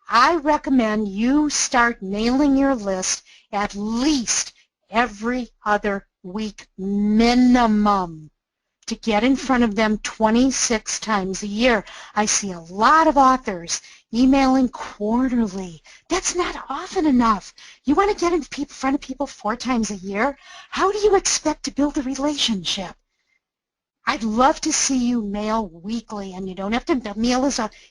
I recommend you start mailing your list at least every other week minimum to get in front of them 26 times a year. I see a lot of authors emailing quarterly. That's not often enough. You want to get in front of people 4 times a year? How do you expect to build a relationship? I'd love to see you mail weekly, and you don't have to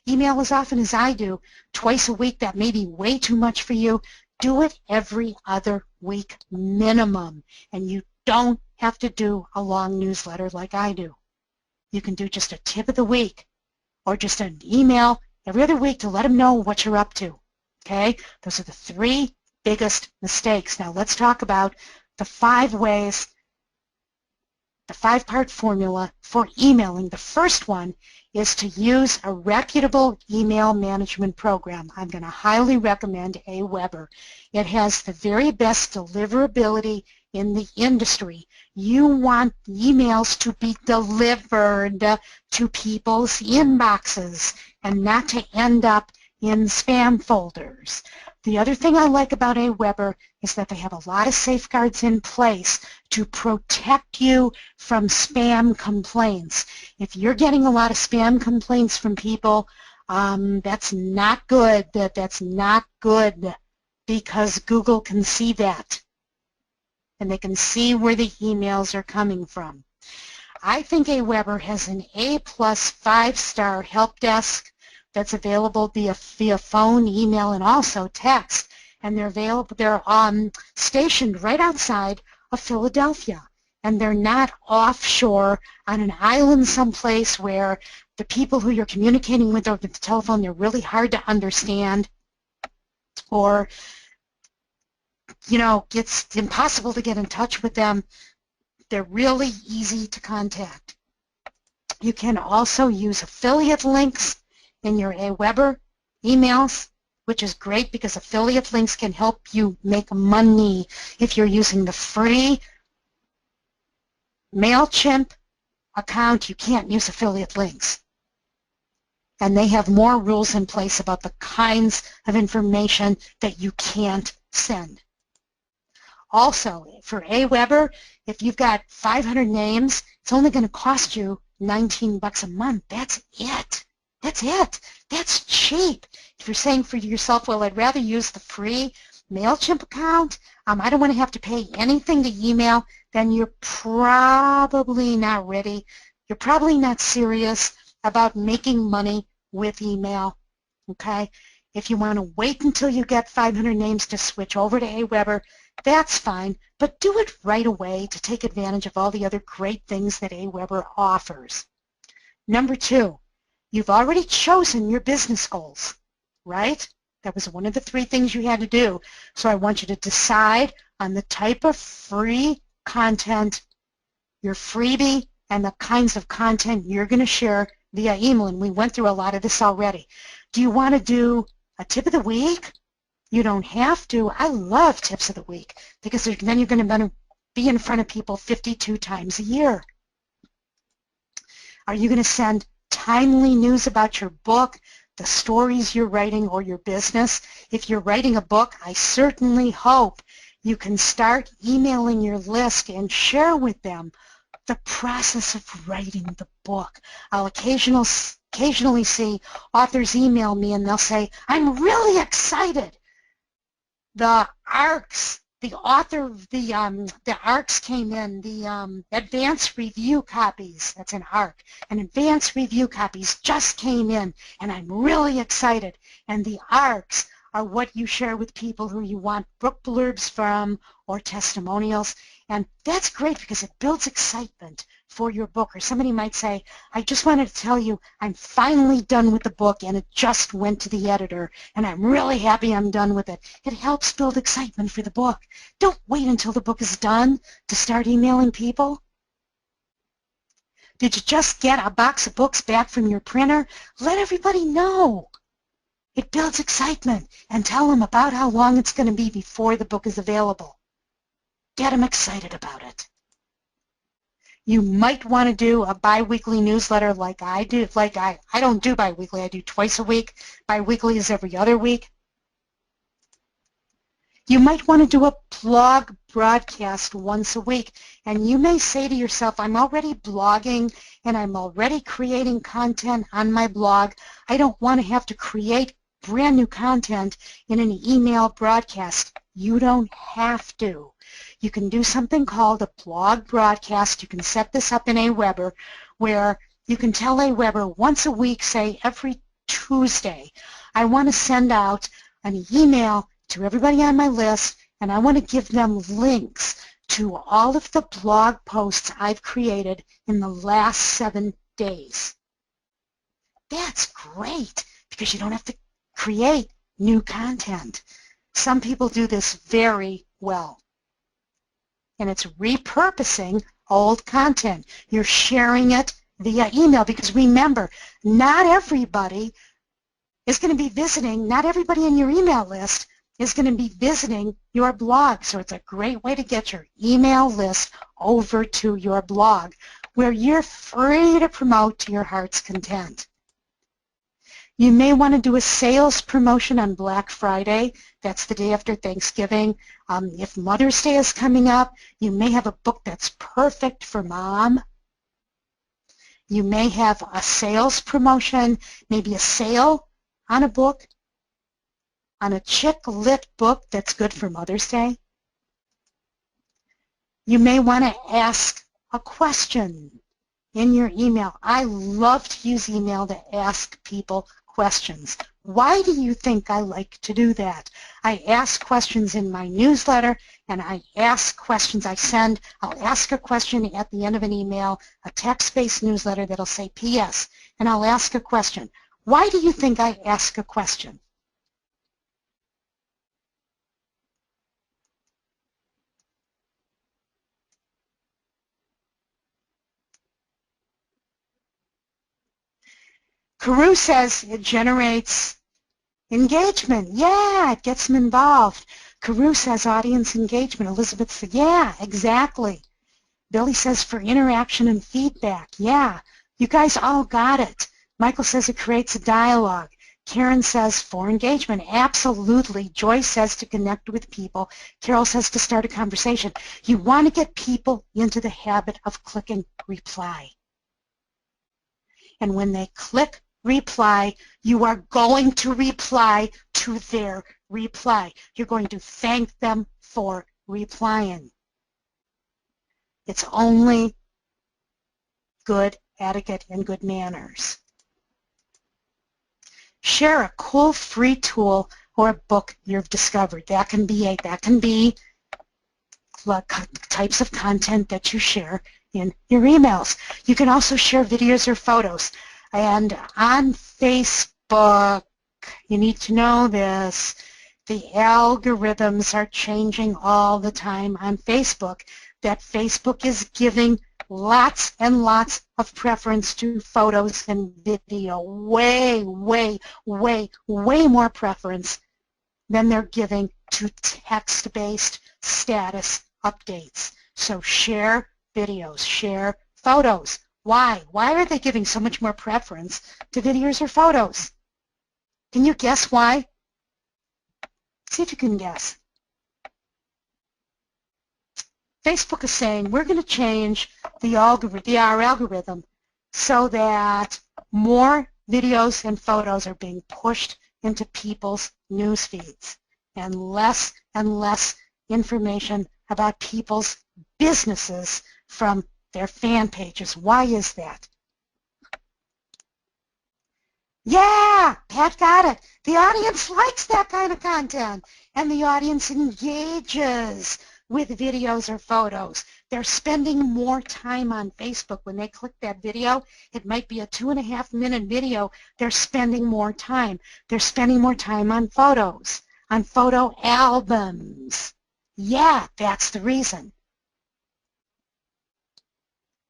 email as often as I do, twice a week. That may be way too much for you. Do it every other week minimum, and you don't have to do a long newsletter like I do. You can do just a tip of the week or just an email every other week to let them know what you're up to. Okay? Those are the 3 biggest mistakes. Now let's talk about the 5 ways, the 5-part formula for emailing. The first one is to use a reputable email management program. I'm going to highly recommend Aweber. It has the very best deliverability in the industry. You want emails to be delivered to people's inboxes and not to end up in spam folders. The other thing I like about Aweber is that they have a lot of safeguards in place to protect you from spam complaints. If you're getting a lot of spam complaints from people, that's not good. That's not good because Google can see that, and they can see where the emails are coming from. I think Aweber has an A+ 5-star help desk that's available via phone, email, and also text, and they're available. They're stationed right outside of Philadelphia, and they're not offshore on an island someplace where the people who you're communicating with over the telephone, they're really hard to understand, or it's impossible to get in touch with them. They're really easy to contact. You can also use affiliate links in your Aweber emails. which is great because affiliate links can help you make money if you're using the free MailChimp account. You can't use affiliate links. And they have more rules in place about the kinds of information that you can't send. Also, for Aweber, if you've got 500 names, it's only going to cost you $19 a month. That's it. That's it. That's cheap. If you're saying for yourself, well, I'd rather use the free MailChimp account, I don't want to have to pay anything to email, then you're probably not ready. You're probably not serious about making money with email, okay? If you want to wait until you get 500 names to switch over to Aweber, that's fine, but do it right away to take advantage of all the other great things that Aweber offers. Number 2, you've already chosen your business goals, right? That was one of the 3 things you had to do. So I want you to decide on the type of free content, your freebie, and the kinds of content you're going to share via email. And we went through a lot of this already. Do you want to do a tip of the week? You don't have to. I love tips of the week because then you're going to be in front of people 52 times a year. Are you going to send timely news about your book, the stories you're writing, or your business? If you're writing a book, I certainly hope you can start emailing your list and share with them the process of writing the book. I'll occasionally see authors email me and they'll say, I'm really excited. The ARCs, the author of the ARCs came in, the advanced review copies, that's an ARC, and advanced review copies just came in, and I'm really excited. And the ARCs are what you share with people who you want book blurbs from or testimonials, and that's great because it builds excitement for your book. Or somebody might say, I just wanted to tell you I'm finally done with the book and it just went to the editor and I'm really happy I'm done with it. It helps build excitement for the book. Don't wait until the book is done to start emailing people. Did you just get a box of books back from your printer? Let everybody know. It builds excitement, and tell them about how long it's going to be before the book is available. Get them excited about it. You might want to do a bi-weekly newsletter like I do. I don't do bi-weekly, I do twice a week. Bi-weekly is every other week. You might want to do a blog broadcast once a week, and you may say to yourself, I'm already blogging and I'm already creating content on my blog. I don't want to have to create brand new content in an email broadcast. You don't have to. You can do something called a blog broadcast. You can set this up in Aweber where you can tell Aweber once a week, say every Tuesday, I want to send out an email to everybody on my list, and I want to give them links to all of the blog posts I've created in the last 7 days. That's great because you don't have to create new content. Some people do this very well. And it's repurposing old content. You're sharing it via email because remember, not everybody is going to be visiting, not everybody in your email list is going to be visiting your blog. So it's a great way to get your email list over to your blog where you're free to promote to your heart's content. You may want to do a sales promotion on Black Friday. That's the day after Thanksgiving. If Mother's Day is coming up, you may have a book that's perfect for mom. You may have a sales promotion, maybe a sale on a book, on a chick lit book that's good for Mother's Day. You may want to ask a question in your email. I love to use email to ask people questions. Why do you think I like to do that? I ask questions in my newsletter, and I ask questions I send. I'll ask a question at the end of an email, a text-based newsletter that'll say PS, and I'll ask a question. Why do you think I ask a question? Carew says it generates Engagement, yeah, it gets them involved. Carew says audience engagement. Elizabeth said, yeah, exactly. Billy says for interaction and feedback. Yeah, you guys all got it. Michael says it creates a dialogue. Karen says for engagement. Absolutely. Joy says to connect with people. Carol says to start a conversation. You want to get people into the habit of clicking reply. And when they click reply, you are going to reply to their reply. You're going to thank them for replying. It's only good etiquette and good manners. Share a cool free tool or a book you've discovered. That can be types of content that you share in your emails. You can also share videos or photos. And on Facebook, you need to know this, the algorithms are changing all the time on Facebook, that Facebook is giving lots and lots of preference to photos and video, way, way, way, way more preference than they're giving to text-based status updates. So share videos, share photos. Why? Why are they giving so much more preference to videos or photos? Can you guess why? See if you can guess. Facebook is saying we're going to change our algorithm so that more videos and photos are being pushed into people's news feeds and less information about people's businesses from their fan pages. Why is that? Yeah, Pat got it. The audience likes that kind of content, and the audience engages with videos or photos. They're spending more time on Facebook. When they click that video, it might be a 2.5-minute video. They're spending more time. They're spending more time on photos, on photo albums. Yeah, that's the reason.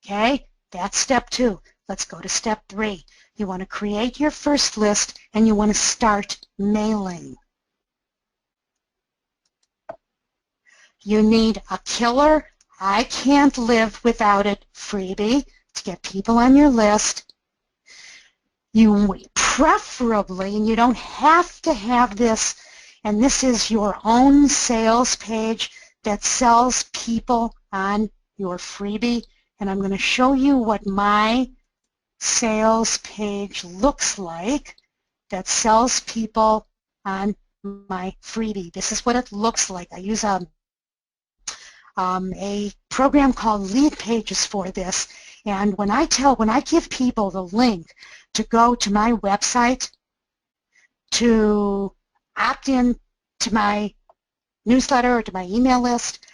Okay, that's step 2. Let's go to step 3. You want to create your first list and you want to start mailing. You need a killer, I can't live without it freebie to get people on your list. You preferably, and you don't have to have this, and this is your own sales page that sells people on your freebie. And I'm going to show you what my sales page looks like that sells people on my freebie. This is what it looks like. I use a program called Lead Pages for this, and when I give people the link to go to my website to opt in to my newsletter or to my email list,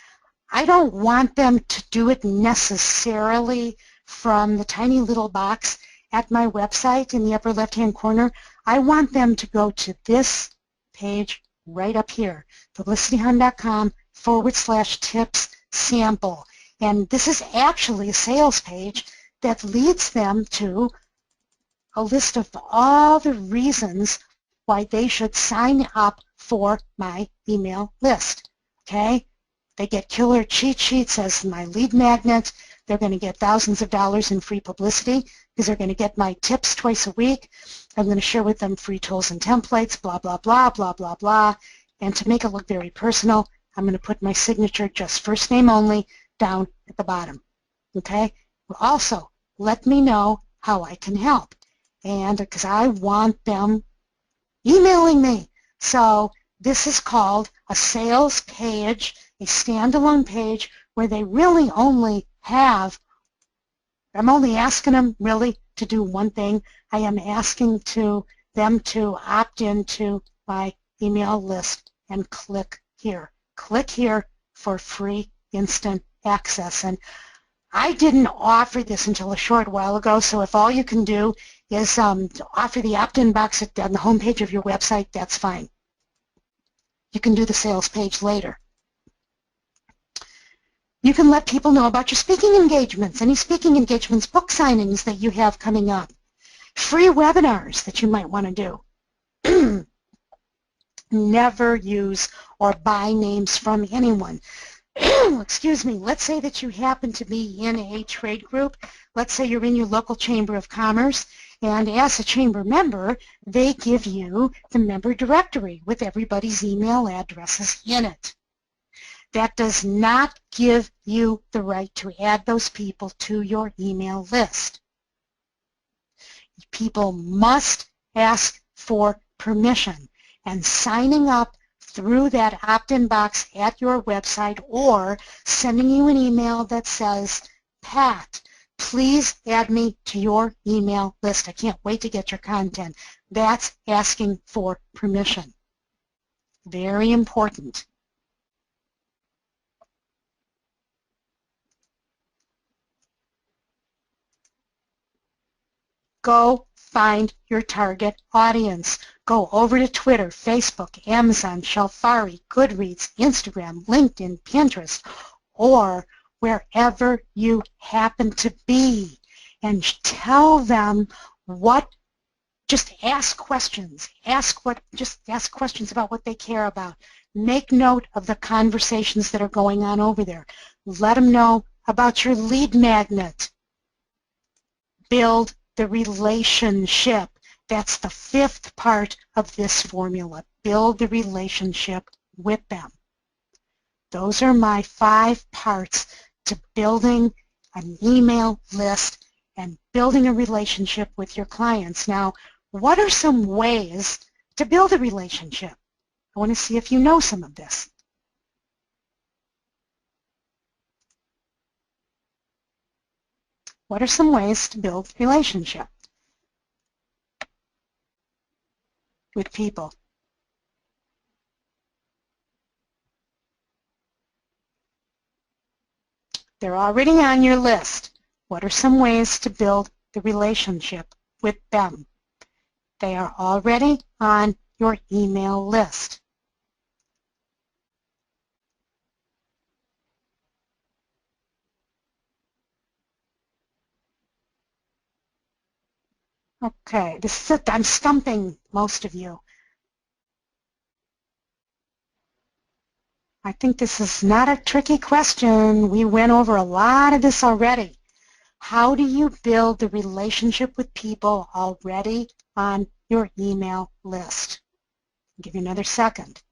I don't want them to do it necessarily from the tiny little box at my website in the upper left-hand corner. I want them to go to this page right up here, publicityhound.com/tips sample. And this is actually a sales page that leads them to a list of all the reasons why they should sign up for my email list. Okay? They get killer cheat sheets as my lead magnet. They're going to get thousands of dollars in free publicity because they're going to get my tips twice a week. I'm going to share with them free tools and templates, blah, blah, blah, blah, blah, blah. And to make it look very personal, I'm going to put my signature, just first name only, down at the bottom. Okay? Also, let me know how I can help. And because I want them emailing me. So this is called a sales page, a standalone page where they really only have, I'm only asking them really to do one thing. I am asking them to opt into my email list and click here. Click here for free instant access. And I didn't offer this until a short while ago, so if all you can do is offer the opt-in box on the homepage of your website, that's fine. You can do the sales page later. You can let people know about your speaking engagements, any speaking engagements, book signings that you have coming up, free webinars that you might want to do. Never use or buy names from anyone. Excuse me. Let's say that you happen to be in a trade group. Let's say you're in your local Chamber of Commerce, and as a chamber member, they give you the member directory with everybody's email addresses in it. That does not give you the right to add those people to your email list. People must ask for permission, and signing up through that opt-in box at your website or sending you an email that says, Pat, please add me to your email list. I can't wait to get your content. That's asking for permission. Very important. Go find your target audience. Go over to Twitter, Facebook, Amazon, Shelfari, Goodreads, Instagram, LinkedIn, Pinterest, or wherever you happen to be, and tell them what. Just ask questions. Just ask questions about what they care about. Make note of the conversations that are going on over there. Let them know about your lead magnet. Build the relationship. That's the fifth part of this formula. Build the relationship with them. Those are my 5 parts to building an email list and building a relationship with your clients. Now, what are some ways to build a relationship? I want to see if you know some of this. What are some ways to build a relationship with people? They're already on your list. What are some ways to build the relationship with them? They are already on your email list. Okay, this is it. I'm stumping most of you. I think this is not a tricky question. We went over a lot of this already. How do you build the relationship with people already on your email list? I'll give you another second.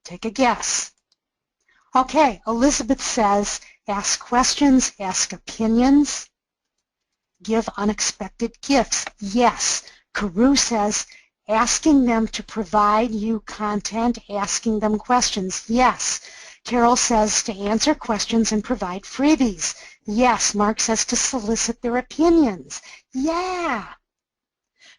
Take a guess. Okay, Elizabeth says, ask questions, ask opinions, give unexpected gifts. Yes. Carew says, asking them to provide you content, asking them questions. Yes. Carol says to answer questions and provide freebies. Yes. Mark says to solicit their opinions. Yeah.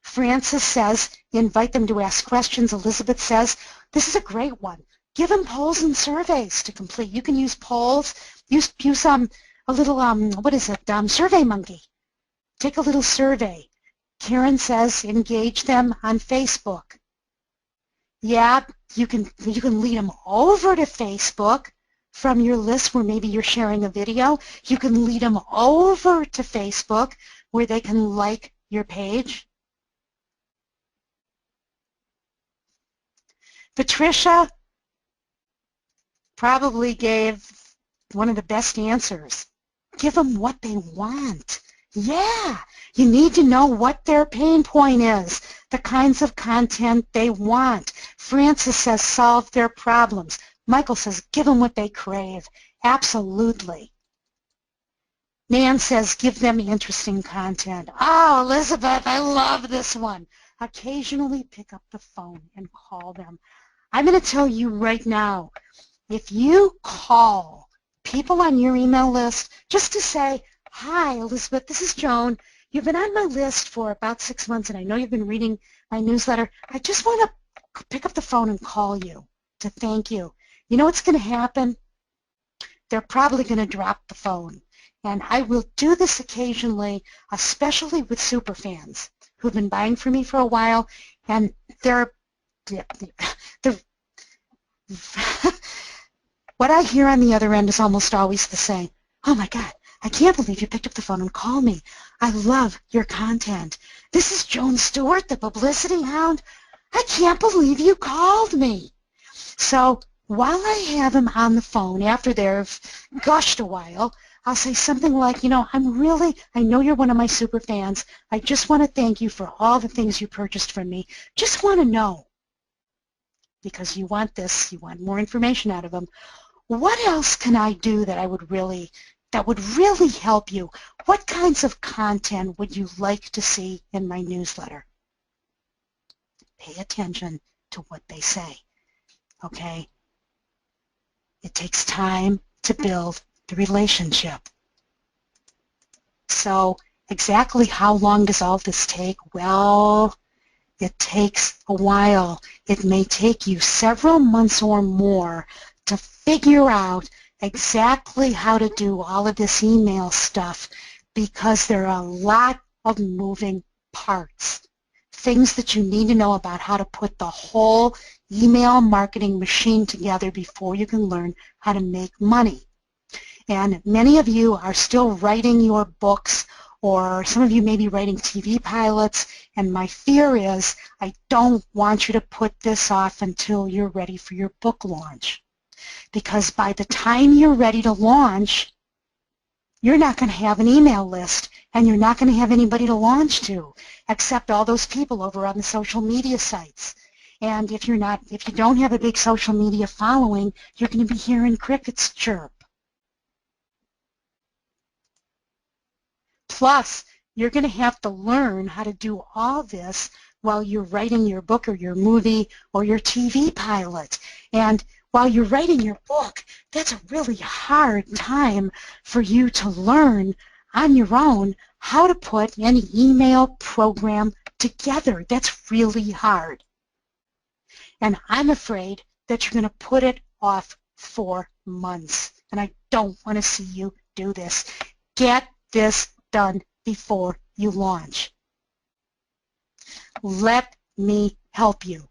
Francis says invite them to ask questions. Elizabeth says this is a great one. Give them polls and surveys to complete. You can use polls. Use a little what is it? Survey Monkey. Take a little survey. Karen says engage them on Facebook. Yeah, you can lead them over to Facebook from your list where maybe you're sharing a video. You can lead them over to Facebook where they can like your page. Patricia probably gave one of the best answers. Give them what they want. Yeah, you need to know what their pain point is, the kinds of content they want. Francis says solve their problems. Michael says give them what they crave. Absolutely. Nan says give them interesting content. Oh, Elizabeth, I love this one. Occasionally pick up the phone and call them. I'm going to tell you right now, if you call people on your email list just to say, hi, Elizabeth, this is Joan. You've been on my list for about 6 months, and I know you've been reading my newsletter. I just want to pick up the phone and call you to thank you. You know what's going to happen? They're probably going to drop the phone. And I will do this occasionally, especially with superfans who've been buying from me for a while, and they're what I hear on the other end is almost always the same. Oh my God, I can't believe you picked up the phone and called me. I love your content. This is Joan Stewart, the Publicity Hound. I can't believe you called me. So while I have them on the phone after they've gushed a while, I'll say something like, I know you're one of my super fans. I just want to thank you for all the things you purchased from me. Just want to know, because you want more information out of them. What else can I do that would really help you? What kinds of content would you like to see in my newsletter? Pay attention to what they say, okay? It takes time to build the relationship. So exactly how long does all this take? Well, it takes a while. It may take you several months or more to figure out exactly how to do all of this email stuff, because there are a lot of moving parts. Things that you need to know about how to put the whole email marketing machine together before you can learn how to make money. And many of you are still writing your books, or some of you may be writing TV pilots, and my fear is I don't want you to put this off until you're ready for your book launch. Because by the time you're ready to launch, you're not going to have an email list, and you're not going to have anybody to launch to, except all those people over on the social media sites. And if you don't have a big social media following, you're going to be hearing crickets chirp. Plus, you're going to have to learn how to do all this while you're writing your book or your movie or your TV pilot. And while you're writing your book, that's a really hard time for you to learn on your own how to put an email program together. That's really hard. And I'm afraid that you're going to put it off for months. And I don't want to see you do this. Get this done before you launch. Let me help you.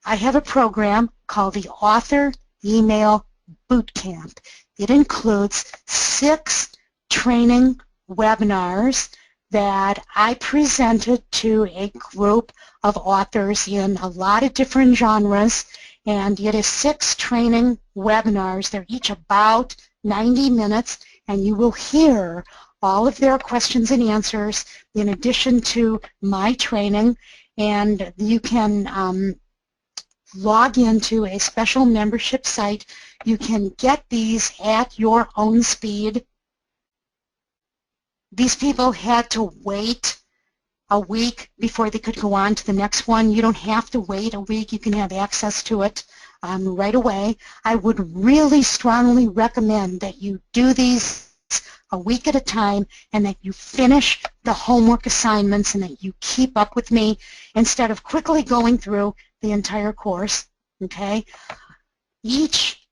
I have a program called the Author Email Bootcamp. It includes 6 training webinars that I presented to a group of authors in a lot of different genres, and it is 6 training webinars. They're each about 90 minutes, and you will hear all of their questions and answers in addition to my training, and you can log into a special membership site. You can get these at your own speed. These people had to wait a week before they could go on to the next one. You don't have to wait a week. You can have access to it right away. I would really strongly recommend that you do these a week at a time, and that you finish the homework assignments, and that you keep up with me instead of quickly going through the entire course, okay? Each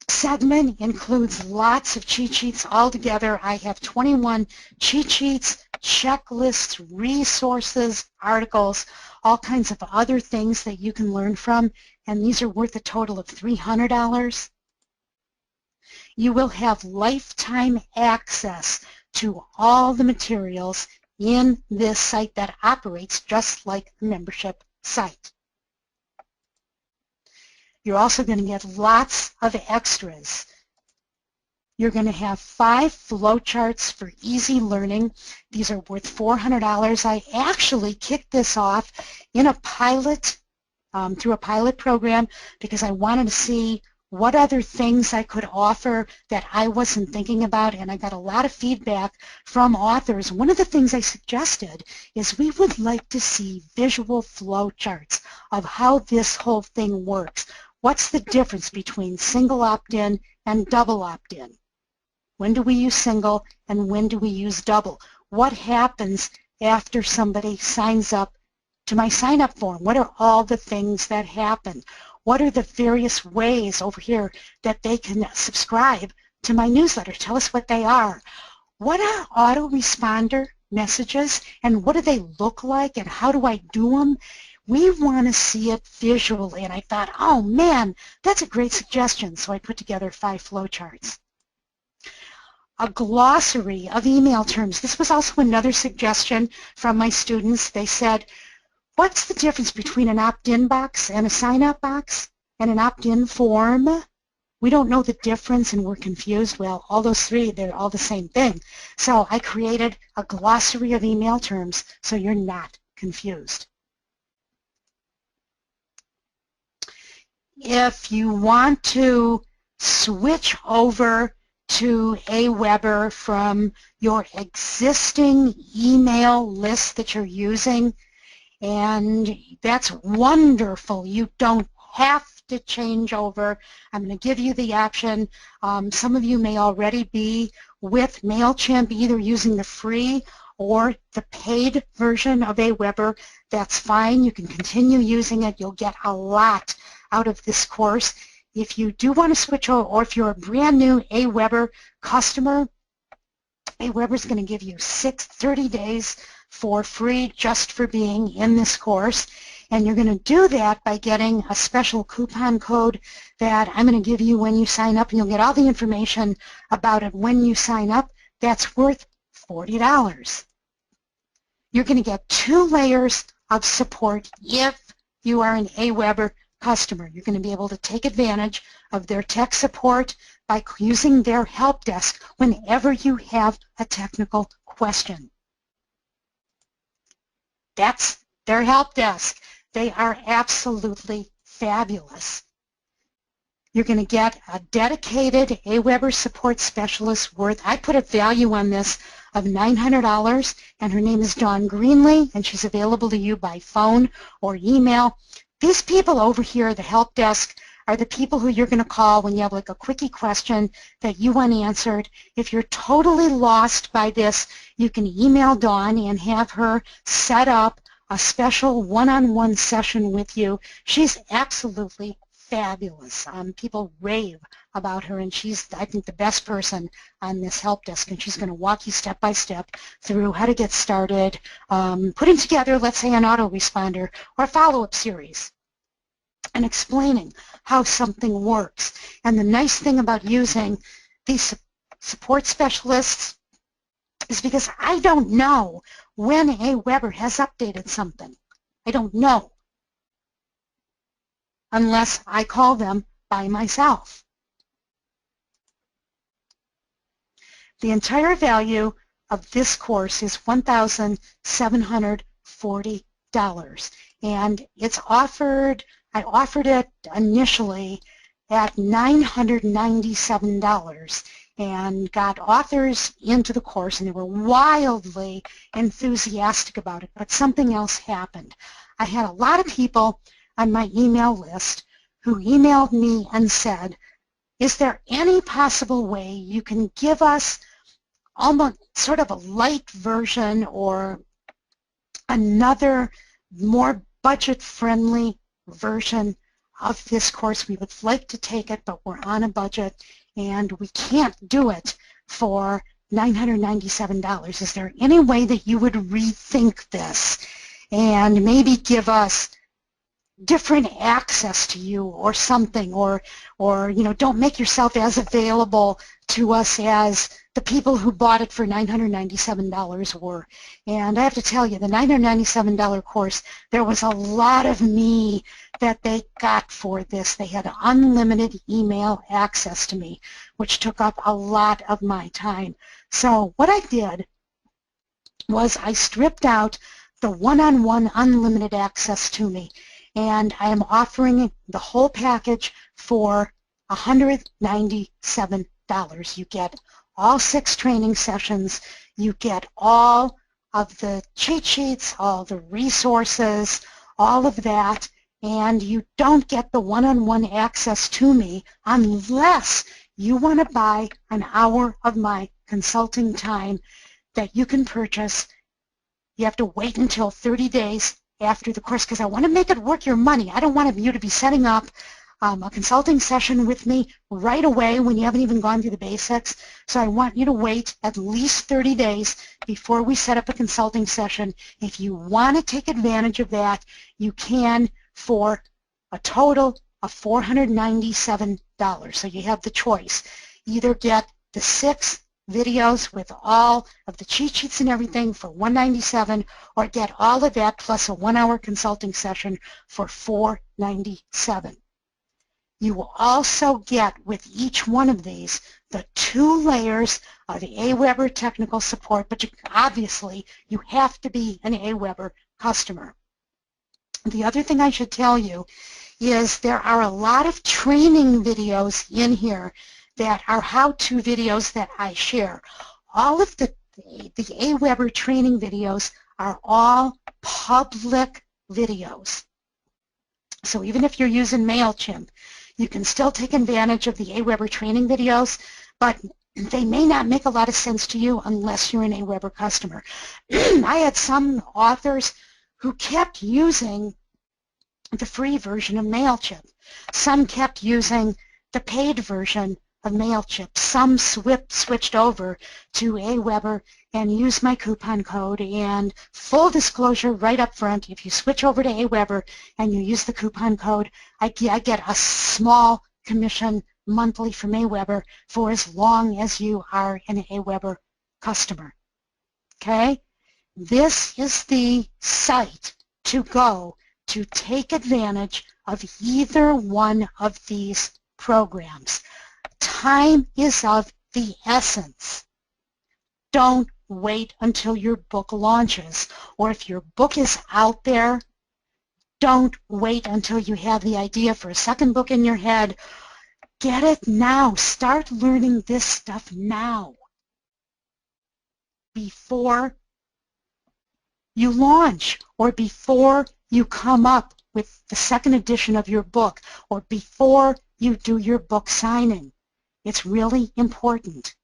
segment includes lots of cheat sheets all together. I have 21 cheat sheets, checklists, resources, articles, all kinds of other things that you can learn from, and these are worth a total of $300. You will have lifetime access to all the materials in this site that operates just like a membership site. You're also going to get lots of extras. You're going to have 5 flowcharts for easy learning. These are worth $400. I actually kicked this off in a pilot, through a pilot program, because I wanted to see what other things I could offer that I wasn't thinking about, and I got a lot of feedback from authors. One of the things I suggested is we would like to see visual flow charts of how this whole thing works. What's the difference between single opt-in and double opt-in? When do we use single and when do we use double? What happens after somebody signs up to my sign-up form? What are all the things that happen? What are the various ways over here that they can subscribe to my newsletter? Tell us what they are. What are autoresponder messages, and what do they look like, and how do I do them? We want to see it visually, and I thought, oh man, that's a great suggestion. So I put together 5 flowcharts. A glossary of email terms. This was also another suggestion from my students. They said, What's the difference between an opt-in box and a sign-up box and an opt-in form? We don't know the difference and we're confused. Well, all those three, they're all the same thing. So I created a glossary of email terms so you're not confused. If you want to switch over to Aweber from your existing email list that you're using, and that's wonderful. You don't have to change over. I'm going to give you the option. Some of you may already be with MailChimp, either using the free or the paid version of Aweber. That's fine. You can continue using it. You'll get a lot out of this course. If you do want to switch over, or if you're a brand new Aweber customer, Aweber is going to give you 30 days for free just for being in this course. And you're going to do that by getting a special coupon code that I'm going to give you when you sign up, and you'll get all the information about it when you sign up. That's worth $40. You're going to get 2 layers of support if you are an Aweber customer. You're going to be able to take advantage of their tech support by using their help desk whenever you have a technical question. That's their help desk. They are absolutely fabulous. You're going to get a dedicated Aweber support specialist worth, I put a value on this of $900, and her name is Dawn Greenlee, and she's available to you by phone or email. These people over here, the help desk, are the people who you're going to call when you have like a quickie question that you want answered. If you're totally lost by this, you can email Dawn and have her set up a special one-on-one session with you. She's absolutely fabulous. People rave about her, and she's, I think, the best person on this help desk, and she's going to walk you step by step through how to get started, putting together, let's say, an autoresponder or a follow-up series, and explaining how something works. And the nice thing about using these support specialists is because I don't know when Aweber has updated something. I don't know unless I call them by myself. The entire value of this course is $1,740, and it's offered, I offered it initially at $997 and got authors into the course, and they were wildly enthusiastic about it, but something else happened. I had a lot of people on my email list who emailed me and said, is there any possible way you can give us almost sort of a light version or another more budget-friendly version of this course? We would like to take it, but we're on a budget and we can't do it for $997. Is there any way that you would rethink this and maybe give us different access to you or something, or you know, don't make yourself as available to us as the people who bought it for $997 were? And I have to tell you, the $997 course, there was a lot of me that they got for this. They had unlimited email access to me, which took up a lot of my time. So what I did was I stripped out the one-on-one unlimited access to me, and I am offering the whole package for $197. You get all 6 training sessions, you get all of the cheat sheets, all the resources, all of that, and you don't get the one-on-one access to me unless you want to buy an hour of my consulting time that you can purchase. You have to wait until 30 days after the course, because I want to make it worth your money. I don't want you to be setting up a consulting session with me right away when you haven't even gone through the basics. So I want you to wait at least 30 days before we set up a consulting session. If you want to take advantage of that, you can, for a total of $497. So you have the choice. Either get the 6 videos with all of the cheat sheets and everything for $197, or get all of that plus a 1-hour consulting session for $497. You will also get with each one of these the 2 layers of the AWeber technical support, but obviously you have to be an AWeber customer. The other thing I should tell you is there are a lot of training videos in here that are how-to videos that I share. All of the AWeber training videos are all public videos. So even if you're using MailChimp, you can still take advantage of the AWeber training videos, but they may not make a lot of sense to you unless you're an AWeber customer. I had some authors who kept using the free version of MailChimp. Some kept using the paid version of MailChimp. Some switched over to AWeber and used my coupon code. And full disclosure right up front, if you switch over to AWeber and you use the coupon code, I get a small commission monthly from AWeber for as long as you are an AWeber customer. Okay? This is the site to go to take advantage of either one of these programs. Time is of the essence. Don't wait until your book launches, or if your book is out there, don't wait until you have the idea for a second book in your head. Get it now. Start learning this stuff now, before you launch, or before you come up with the second edition of your book, or before you do your book signing. It's really important.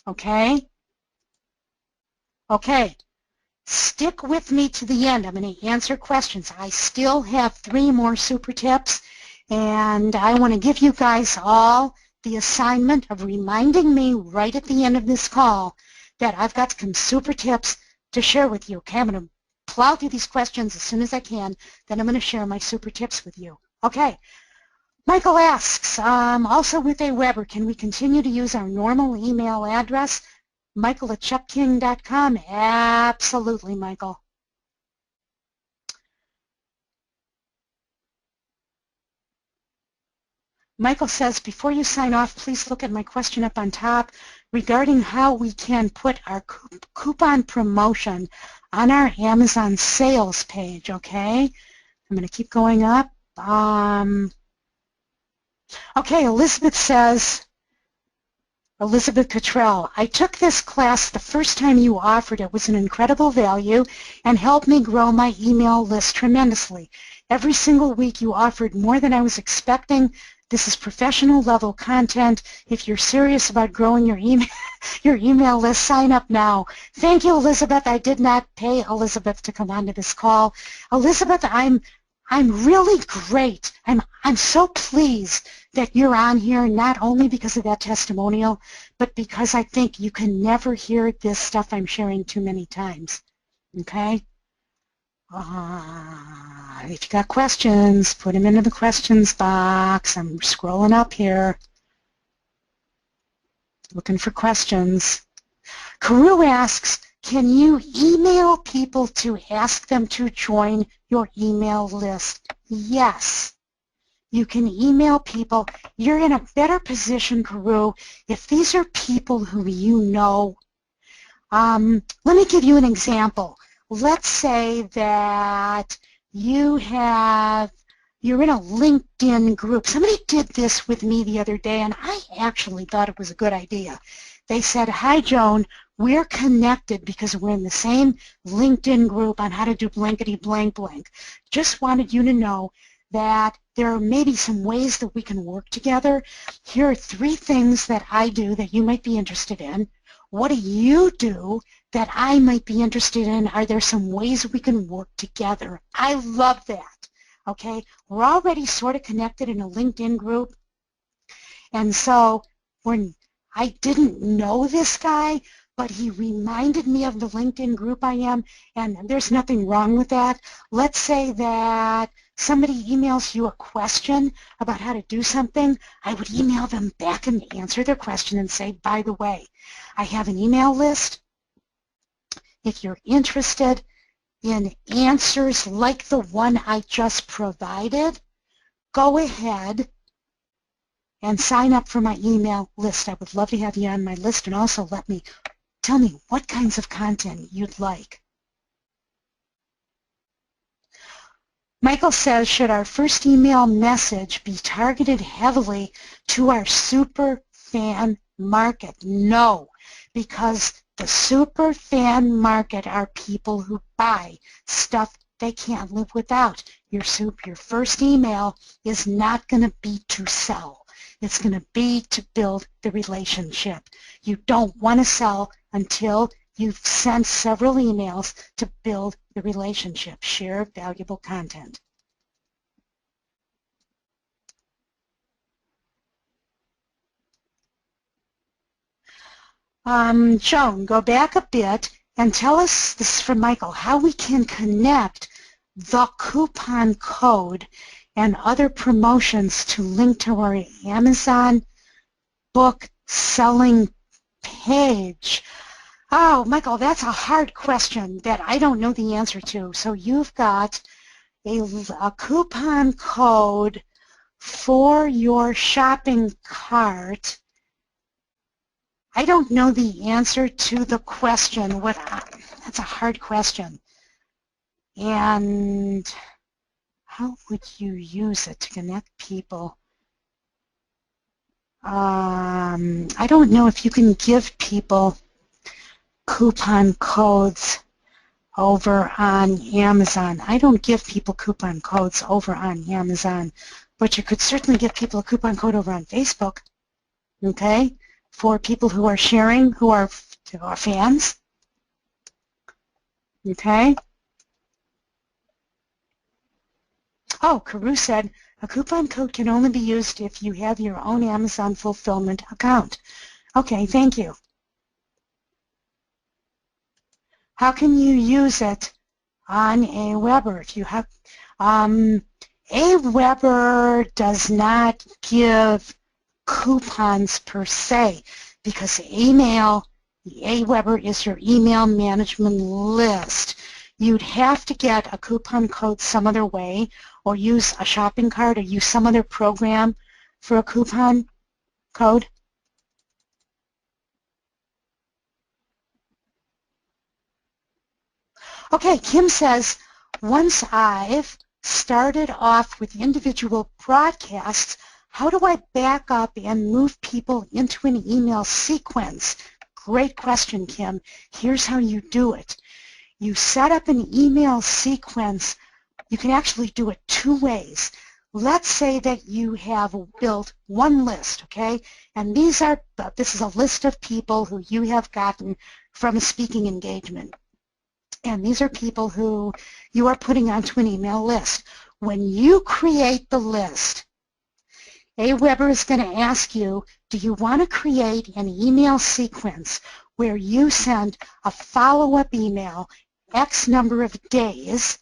Okay? Okay. Stick with me to the end. I'm going to answer questions. I still have 3 more super tips, and I want to give you guys all the assignment of reminding me right at the end of this call that I've got some super tips to share with you. Okay, I'm going to plow through these questions as soon as I can, then I'm going to share my super tips with you. Okay. Michael asks, also with AWeber, can we continue to use our normal email address, michael@chuckking.com? Absolutely, Michael. Michael says, before you sign off, please look at my question up on top regarding how we can put our coupon promotion on our Amazon sales page, okay? I'm going to keep going up. Okay, Elizabeth says, Elizabeth Cottrell, I took this class the first time you offered it. It was an incredible value and helped me grow my email list tremendously. Every single week you offered more than I was expecting. This is professional level content. If you're serious about growing your email list, sign up now. Thank you, Elizabeth. I did not pay Elizabeth to come onto this call. Elizabeth, I'm really great. I'm so pleased that you're on here, not only because of that testimonial, but because I think you can never hear this stuff I'm sharing too many times. Okay? If you got questions, put them into the questions box. I'm scrolling up here, looking for questions. Karu asks, can you email people to ask them to join your email list? Yes. You can email people. You're in a better position, Karu, if these are people who you know. Let me give you an example. Let's say that you're in a LinkedIn group. Somebody did this with me the other day, and I actually thought it was a good idea. They said, hi, Joan, we're connected because we're in the same LinkedIn group on how to do blankety blank blank. Just wanted you to know that there are maybe some ways that we can work together. Here are 3 things that I do that you might be interested in. What do you do that I might be interested in? Are there some ways we can work together? I love that. Okay, we're already sort of connected in a LinkedIn group, and so when I didn't know this guy, but he reminded me of the LinkedIn group I am, and there's nothing wrong with that. Let's say that somebody emails you a question about how to do something. I would email them back and answer their question and say, by the way, I have an email list. If you're interested in answers like the one I just provided, go ahead and sign up for my email list. I would love to have you on my list, and also tell me what kinds of content you'd like. Michael says, should our first email message be targeted heavily to our super fan market? No, because the super fan market are people who buy stuff they can't live without. Your first email is not going to be to sell. It's going to be to build the relationship. You don't want to sell until you've sent several emails to build the relationship. Share valuable content. Joan, go back a bit and tell us, this is from Michael, how we can connect the coupon code and other promotions to link to our Amazon book selling page. Oh, Michael, that's a hard question that I don't know the answer to. So you've got a coupon code for your shopping cart. I don't know the answer to the question. That's a hard question. And how would you use it to connect people? I don't know if you can give people coupon codes over on Amazon. I don't give people coupon codes over on Amazon, but you could certainly give people a coupon code over on Facebook, okay, for people who are sharing, who are fans, okay? Oh, Carew said, a coupon code can only be used if you have your own Amazon fulfillment account. Okay, thank you. How can you use it on Aweber? If you have, Aweber does not give coupons per se, because Aweber is your email management list. You'd have to get a coupon code some other way, or use a shopping cart, or use some other program for a coupon code. Okay, Kim says, once I've started off with individual broadcasts, how do I back up and move people into an email sequence? Great question, Kim. Here's how you do it. You set up an email sequence. You can actually do it two ways. Let's say that you have built one list, okay? And this is a list of people who you have gotten from a speaking engagement. And these are people who you are putting onto an email list. When you create the list, Aweber is going to ask you, do you want to create an email sequence where you send a follow-up email X number of days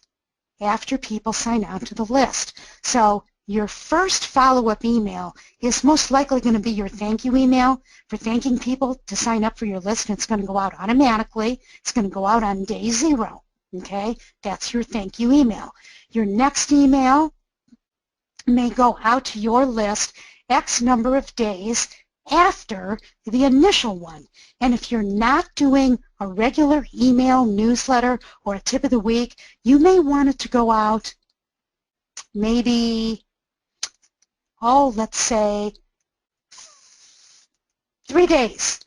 after people sign on to the list? So your first follow-up email is most likely going to be your thank you email for thanking people to sign up for your list, and it's going to go out automatically. It's going to go out on day 0, okay? That's your thank you email. Your next email may go out to your list X number of days after the initial one. And if you're not doing a regular email newsletter or a tip of the week, you may want it to go out maybe, let's say 3 days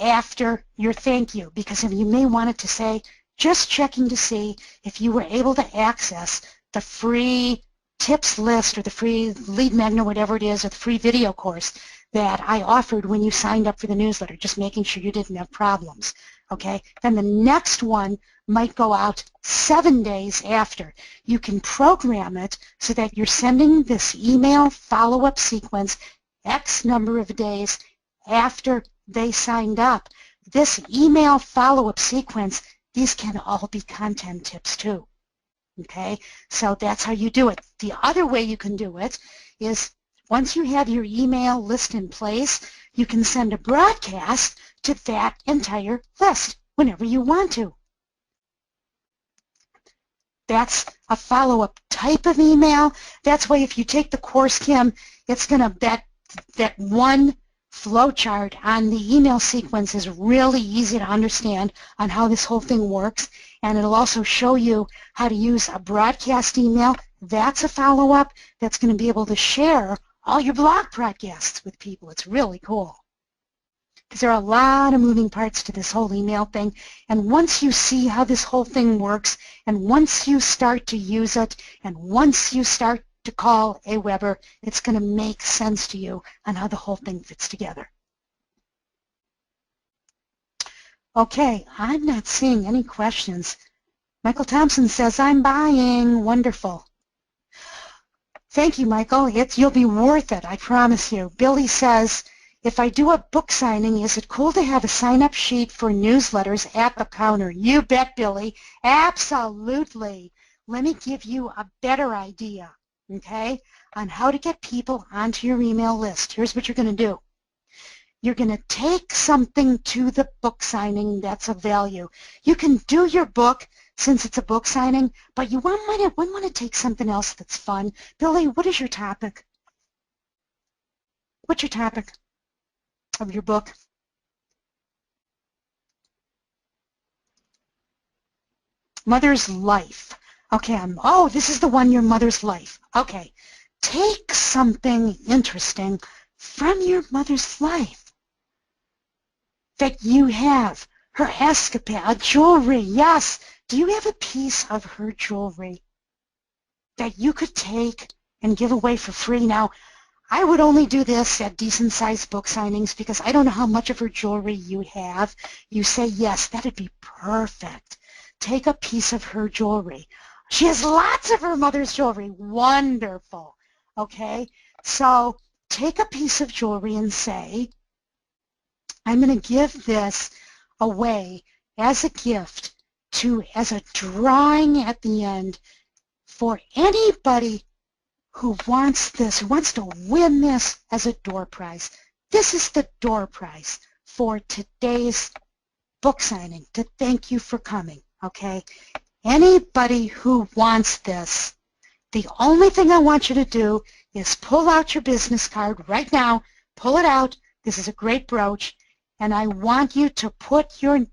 after your thank you, because you may want it to say, just checking to see if you were able to access the free tips list or the free lead magnet, whatever it is, or the free video course that I offered when you signed up for the newsletter, just making sure you didn't have problems, okay? Then the next one might go out 7 days after. You can program it so that you're sending this email follow-up sequence X number of days after they signed up. this email follow-up sequence, these can all be content tips too. Okay, so that's how you do it. The other way you can do it is once you have your email list in place, you can send a broadcast to that entire list whenever you want to. That's a follow-up type of email. That's why if you take the course, Kim, it's going to, that one flowchart on the email sequence is really easy to understand on how this whole thing works, and it'll also show you how to use a broadcast email. That's a follow-up that's going to be able to share all your blog broadcasts with people. It's really cool, because there are a lot of moving parts to this whole email thing, and once you see how this whole thing works, and once you start to use it, and once you start to call Aweber, it's going to make sense to you on how the whole thing fits together. Okay, I'm not seeing any questions. Michael Thompson says, I'm buying. Wonderful. Thank you, Michael. You'll be worth it, I promise you. Billy says, if I do a book signing, is it cool to have a sign-up sheet for newsletters at the counter? You bet, Billy. Absolutely. Let me give you a better idea, okay, on how to get people onto your email list. Here's what you're going to do. You're going to take something to the book signing that's of value. You can do your book since it's a book signing, but you might want to take something else that's fun. Billy, what is your topic? What's your topic of your book? Mother's Life. Okay, oh, this is the one, Your Mother's Life. Okay, take something interesting from your mother's life that you have. Her escapade, jewelry, yes. Do you have a piece of her jewelry that you could take and give away for free? Now, I would only do this at decent-sized book signings because I don't know how much of her jewelry you have. You say, yes, that'd be perfect. Take a piece of her jewelry. She has lots of her mother's jewelry. Wonderful. Okay? So take a piece of jewelry and say, I'm going to give this away as a gift as a drawing at the end for anybody who wants this, who wants to win this as a door prize. This is the door prize for today's book signing, to thank you for coming, okay? Anybody who wants this, the only thing I want you to do is pull out your business card right now, pull it out. This is a great brooch, and I want you to put your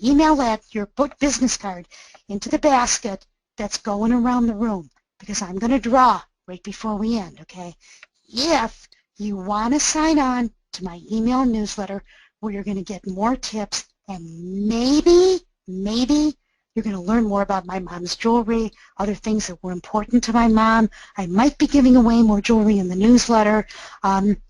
email ad, your book business card, into the basket that's going around the room, because I'm going to draw right before we end, okay? If you want to sign on to my email newsletter where you're going to get more tips, and maybe you're going to learn more about my mom's jewelry, other things that were important to my mom. I might be giving away more jewelry in the newsletter.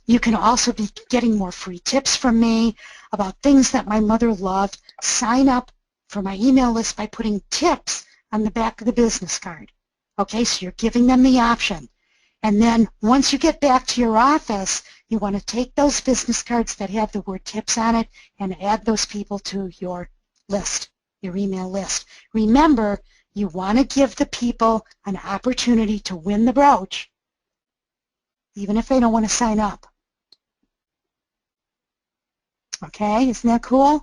You can also be getting more free tips from me about things that my mother loved. Sign up for my email list by putting tips on the back of the business card. Okay, so you're giving them the option. And then once you get back to your office, you want to take those business cards that have the word tips on it and add those people to your list, your email list. Remember, you want to give the people an opportunity to win the brooch, even if they don't want to sign up. Okay, isn't that cool?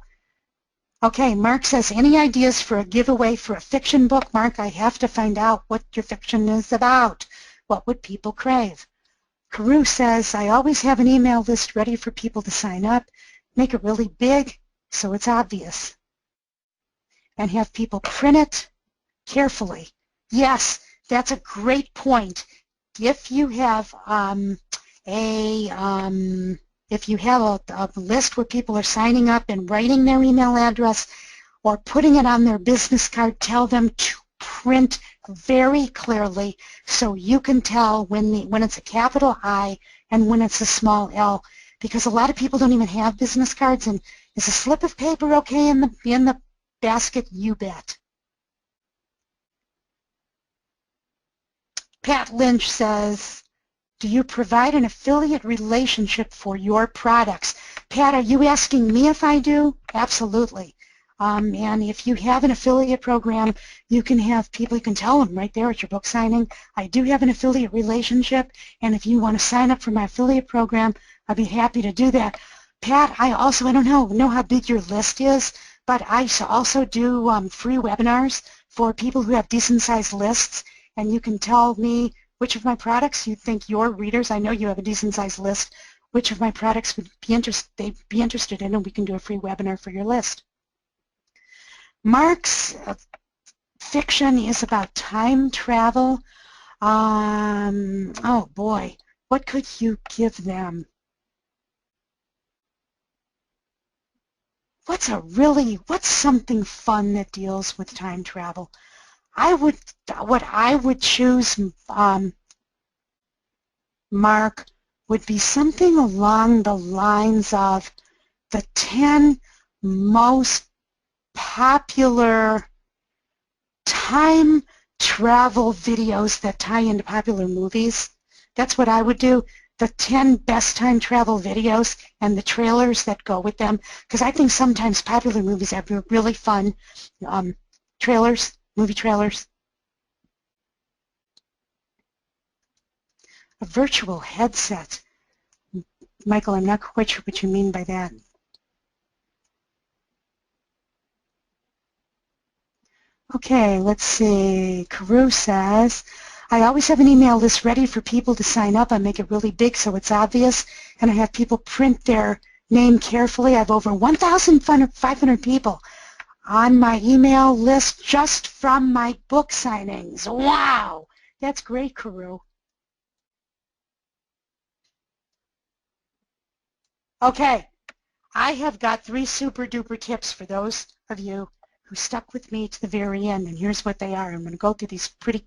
Okay, Mark says, any ideas for a giveaway for a fiction book? Mark, I have to find out what your fiction is about. What would people crave? Carew says, I always have an email list ready for people to sign up. Make it really big so it's obvious. And have people print it carefully. Yes, that's a great point. If you have if you have a list where people are signing up and writing their email address or putting it on their business card, tell them to print very clearly so you can tell when it's a capital I and when it's a small L, because a lot of people don't even have business cards. And is a slip of paper okay in the basket? You bet. Pat Lynch says, do you provide an affiliate relationship for your products? Pat, are you asking me if I do? Absolutely. And if you have an affiliate program, you can have people, you can tell them right there at your book signing, I do have an affiliate relationship, and if you want to sign up for my affiliate program, I'd be happy to do that. Pat, I don't know how big your list is, but I also do free webinars for people who have decent-sized lists, and you can tell me which of my products you think your readers, I know you have a decent-sized list, which of my products would be interested in, and we can do a free webinar for your list. Mark's fiction is about time travel. Oh boy, what could you give them? What's something fun that deals with time travel? What I would choose, Mark, would be something along the lines of the 10 most popular time travel videos that tie into popular movies. That's what I would do. The 10 best time travel videos and the trailers that go with them, because I think sometimes popular movies have really fun movie trailers. A virtual headset. Michael, I'm not quite sure what you mean by that. Okay, let's see. Carew says, I always have an email list ready for people to sign up. I make it really big so it's obvious, and I have people print their name carefully. I have over 1,500 people on my email list just from my book signings. Wow, that's great, Carew. Okay, I have got 3 super duper tips for those of you who stuck with me to the very end, and here's what they are. I'm going to go through these pretty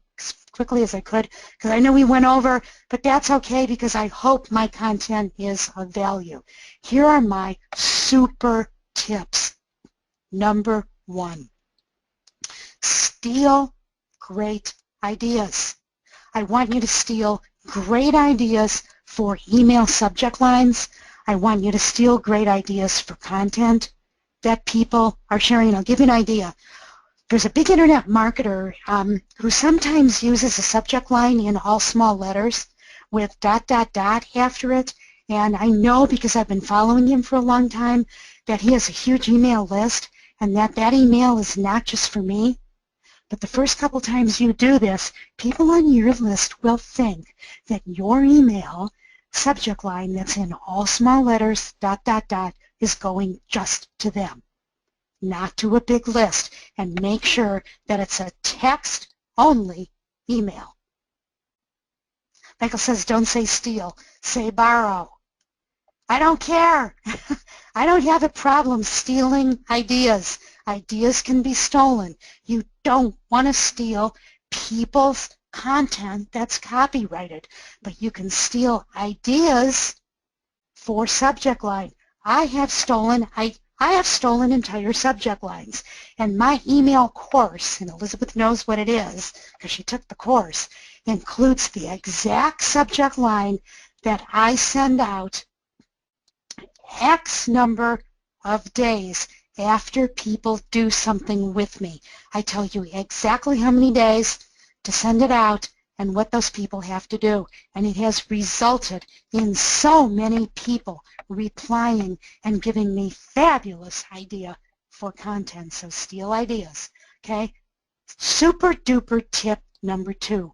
quickly as I could because I know we went over, but that's okay because I hope my content is of value. Here are my super tips. Number 1, steal great ideas. I want you to steal great ideas for email subject lines. I want you to steal great ideas for content that people are sharing. I'll give you an idea. There's a big internet marketer who sometimes uses a subject line in all small letters with ... after it, and I know because I've been following him for a long time that he has a huge email list and that email is not just for me. But the first couple times you do this, people on your list will think that your email subject line that's in all small letters ... is going just to them, not to a big list, and make sure that it's a text-only email. Michael says, don't say steal, say borrow. I don't care. I don't have a problem stealing ideas. Ideas can be stolen. You don't want to steal people's content that's copyrighted, but you can steal ideas for subject line. I have stolen entire subject lines, and my email course, and Elizabeth knows what it is because she took the course, includes the exact subject line that I send out X number of days after people do something with me. I tell you exactly how many days to send it out and what those people have to do. And it has resulted in so many people replying and giving me fabulous idea for content. So steal ideas, okay? Super duper tip number 2,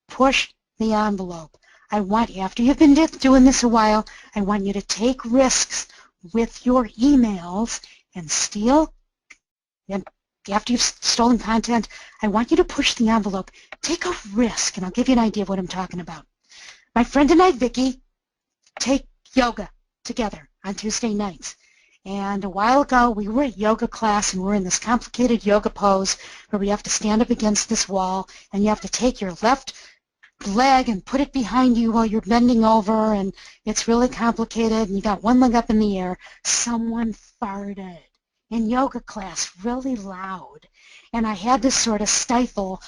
push the envelope. I want, after you've been doing this a while, I want you to take risks with your emails and steal, and after you've stolen content, I want you to push the envelope. Take a risk, and I'll give you an idea of what I'm talking about. My friend and I, Vicki, take yoga together on Tuesday nights. And a while ago, we were at yoga class, and we're in this complicated yoga pose where we have to stand up against this wall, and you have to take your left leg and put it behind you while you're bending over, and it's really complicated, and you got one leg up in the air. Someone farted in yoga class really loud, and I had to sort of stifle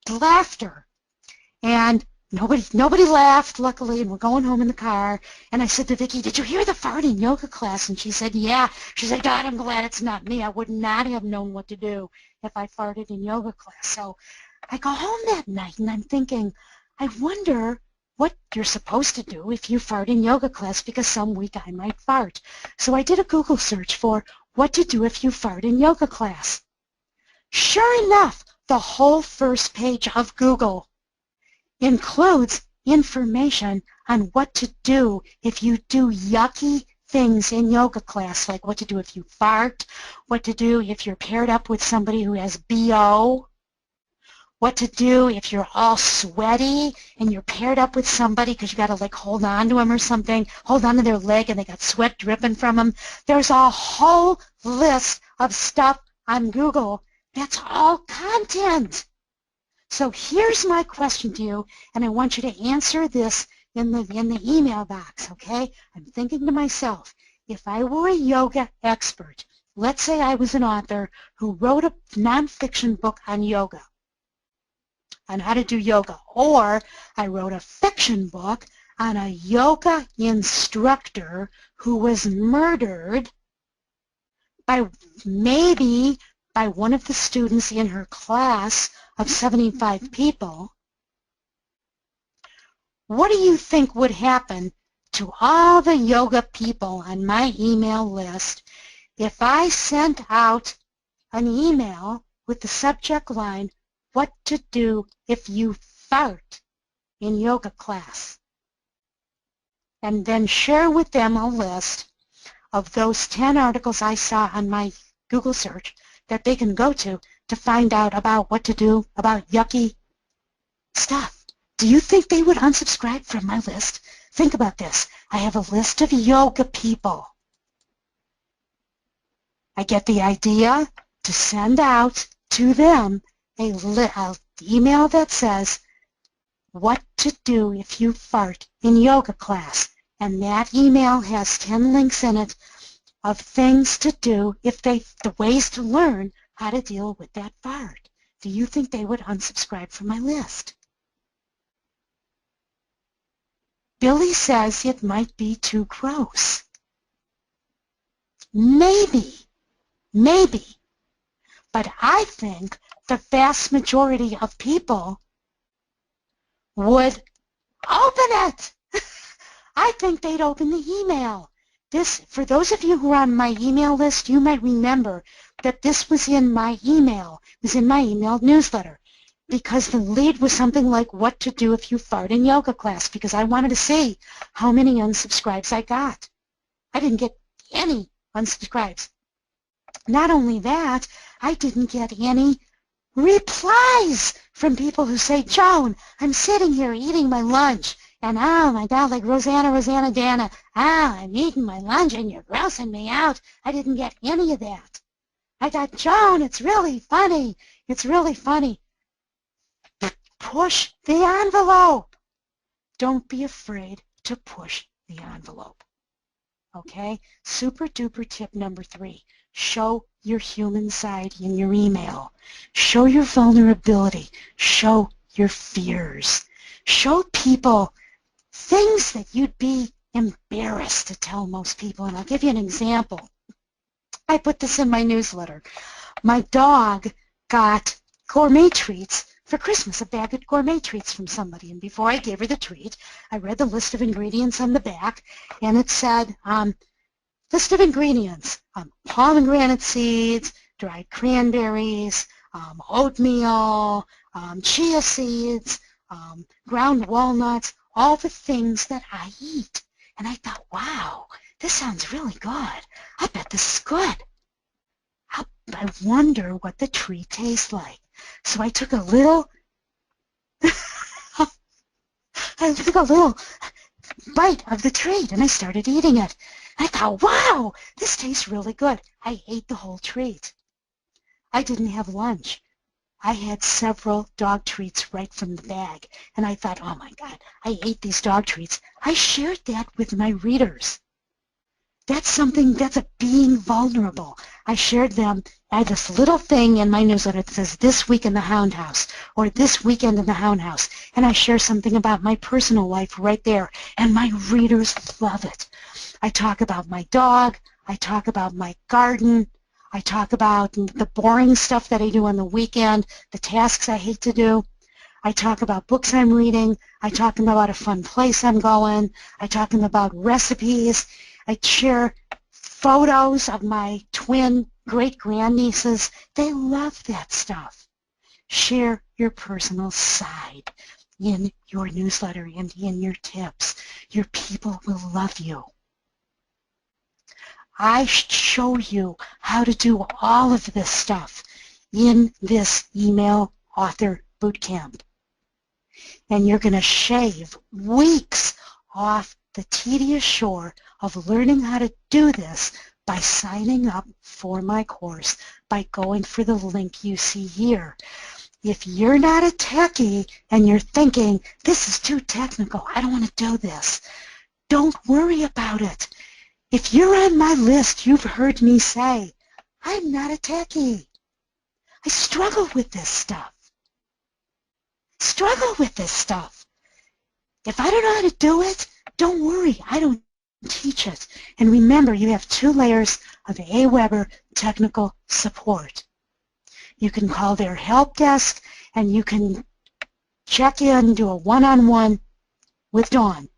laughter. And Nobody laughed, luckily, and we're going home in the car. And I said to Vicki, did you hear the fart in yoga class? And she said, yeah. She said, God, I'm glad it's not me. I would not have known what to do if I farted in yoga class. So I go home that night, and I'm thinking, I wonder what you're supposed to do if you fart in yoga class, because some week I might fart. So I did a Google search for what to do if you fart in yoga class. Sure enough, the whole first page of Google includes information on what to do if you do yucky things in yoga class, like what to do if you fart, what to do if you're paired up with somebody who has BO, what to do if you're all sweaty and you're paired up with somebody because you got to like hold on to them or something, hold on to their leg and they got sweat dripping from them. There's a whole list of stuff on Google that's all content. So here's my question to you, and I want you to answer this in the email box, okay? I'm thinking to myself, if I were a yoga expert, let's say I was an author who wrote a nonfiction book on yoga, on how to do yoga, or I wrote a fiction book on a yoga instructor who was murdered by one of the students in her class of 75 people, what do you think would happen to all the yoga people on my email list if I sent out an email with the subject line, what to do if you fart in yoga class, and then share with them a list of those 10 articles I saw on my Google search that they can go to find out about what to do about yucky stuff? Do you think they would unsubscribe from my list? Think about this. I have a list of yoga people. I get the idea to send out to them an email that says, what to do if you fart in yoga class. And that email has 10 links in it of things to do the ways to learn how to deal with that fart. Do you think they would unsubscribe from my list? Billy says it might be too gross. Maybe. But I think the vast majority of people would open it. I think they'd open the email. For those of you who are on my email list, you might remember that this was in my email. It was in my email newsletter, because the lead was something like what to do if you fart in yoga class, because I wanted to see how many unsubscribes I got. I didn't get any unsubscribes. Not only that, I didn't get any replies from people who say, Joan, I'm sitting here eating my lunch, and oh my God, like Rosanna Dana, I'm eating my lunch and you're grossing me out. I didn't get any of that. I thought, Joan, it's really funny. It's really funny. Push the envelope. Don't be afraid to push the envelope. Okay? Super duper tip number 3. Show your human side in your email. Show your vulnerability. Show your fears. Show people things that you'd be embarrassed to tell most people. And I'll give you an example. I put this in my newsletter. My dog got gourmet treats for Christmas, a bag of gourmet treats from somebody. And before I gave her the treat, I read the list of ingredients on the back, and it said, list of ingredients, pomegranate seeds, dried cranberries, oatmeal, chia seeds, ground walnuts, all the things that I eat. And I thought, wow, this sounds really good. I bet this is good. I wonder what the treat tastes like. So I took a little, bite of the treat, and I started eating it. I thought, wow, this tastes really good. I ate the whole treat. I didn't have lunch. I had several dog treats right from the bag, and I thought, oh my God, I ate these dog treats. I shared that with my readers. That's something, that's a being vulnerable. I shared them. I have this little thing in my newsletter that says this week in the Hound House or this weekend in the Hound House, and I share something about my personal life right there, and my readers love it. I talk about my dog. I talk about my garden. I talk about the boring stuff that I do on the weekend, the tasks I hate to do. I talk about books I'm reading. I talk about a fun place I'm going. I talk about recipes. I share photos of my twin great-grandnieces. They love that stuff. Share your personal side in your newsletter and in your tips. Your people will love you. I show you how to do all of this stuff in this email author bootcamp. And you're going to shave weeks off the tedious chore of learning how to do this by signing up for my course, by going for the link you see here. If you're not a techie and you're thinking, this is too technical, I don't want to do this, don't worry about it. If you're on my list, you've heard me say, I'm not a techie. I struggle with this stuff. If I don't know how to do it, don't worry, I don't teach it. And remember, you have 2 layers of AWeber technical support. You can call their help desk and you can check in and do a one-on-one with Dawn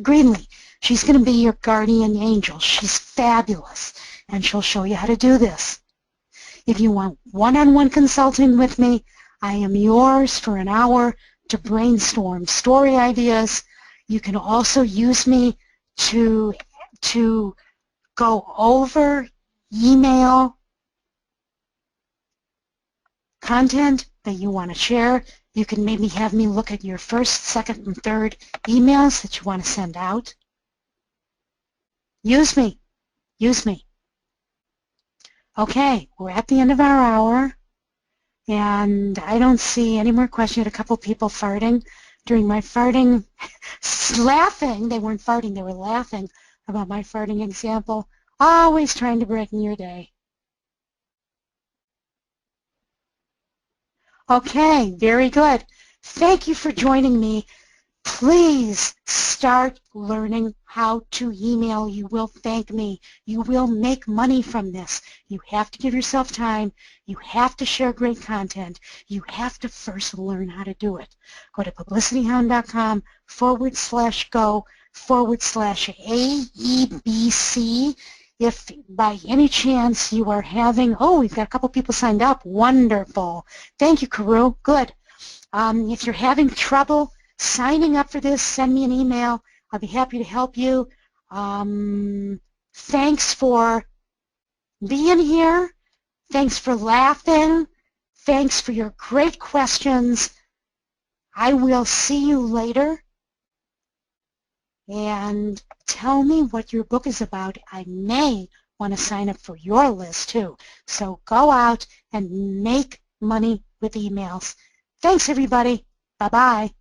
Greenlee. She's going to be your guardian angel. She's fabulous, and she'll show you how to do this. If you want one-on-one consulting with me, I am yours for an hour to brainstorm story ideas. You can also use me to go over email content that you want to share. You can maybe have me look at your first, second, and third emails that you want to send out. Use me. Okay, we're at the end of our hour, and I don't see any more questions. You had a couple people farting during my farting, laughing. They weren't farting, they were laughing about my farting example. Always trying to brighten your day. Okay, very good. Thank you for joining me. Please start learning how to email. You will thank me. You will make money from this. You have to give yourself time. You have to share great content. You have to first learn how to do it. Go to publicityhound.com/go/AEBC. If by any chance you are having, we've got a couple people signed up. Wonderful. Thank you, Karu. Good. If you're having trouble signing up for this, send me an email. I'll be happy to help you. Thanks for being here. Thanks for laughing. Thanks for your great questions. I will see you later. And tell me what your book is about. I may want to sign up for your list too. So go out and make money with emails. Thanks, everybody. Bye-bye.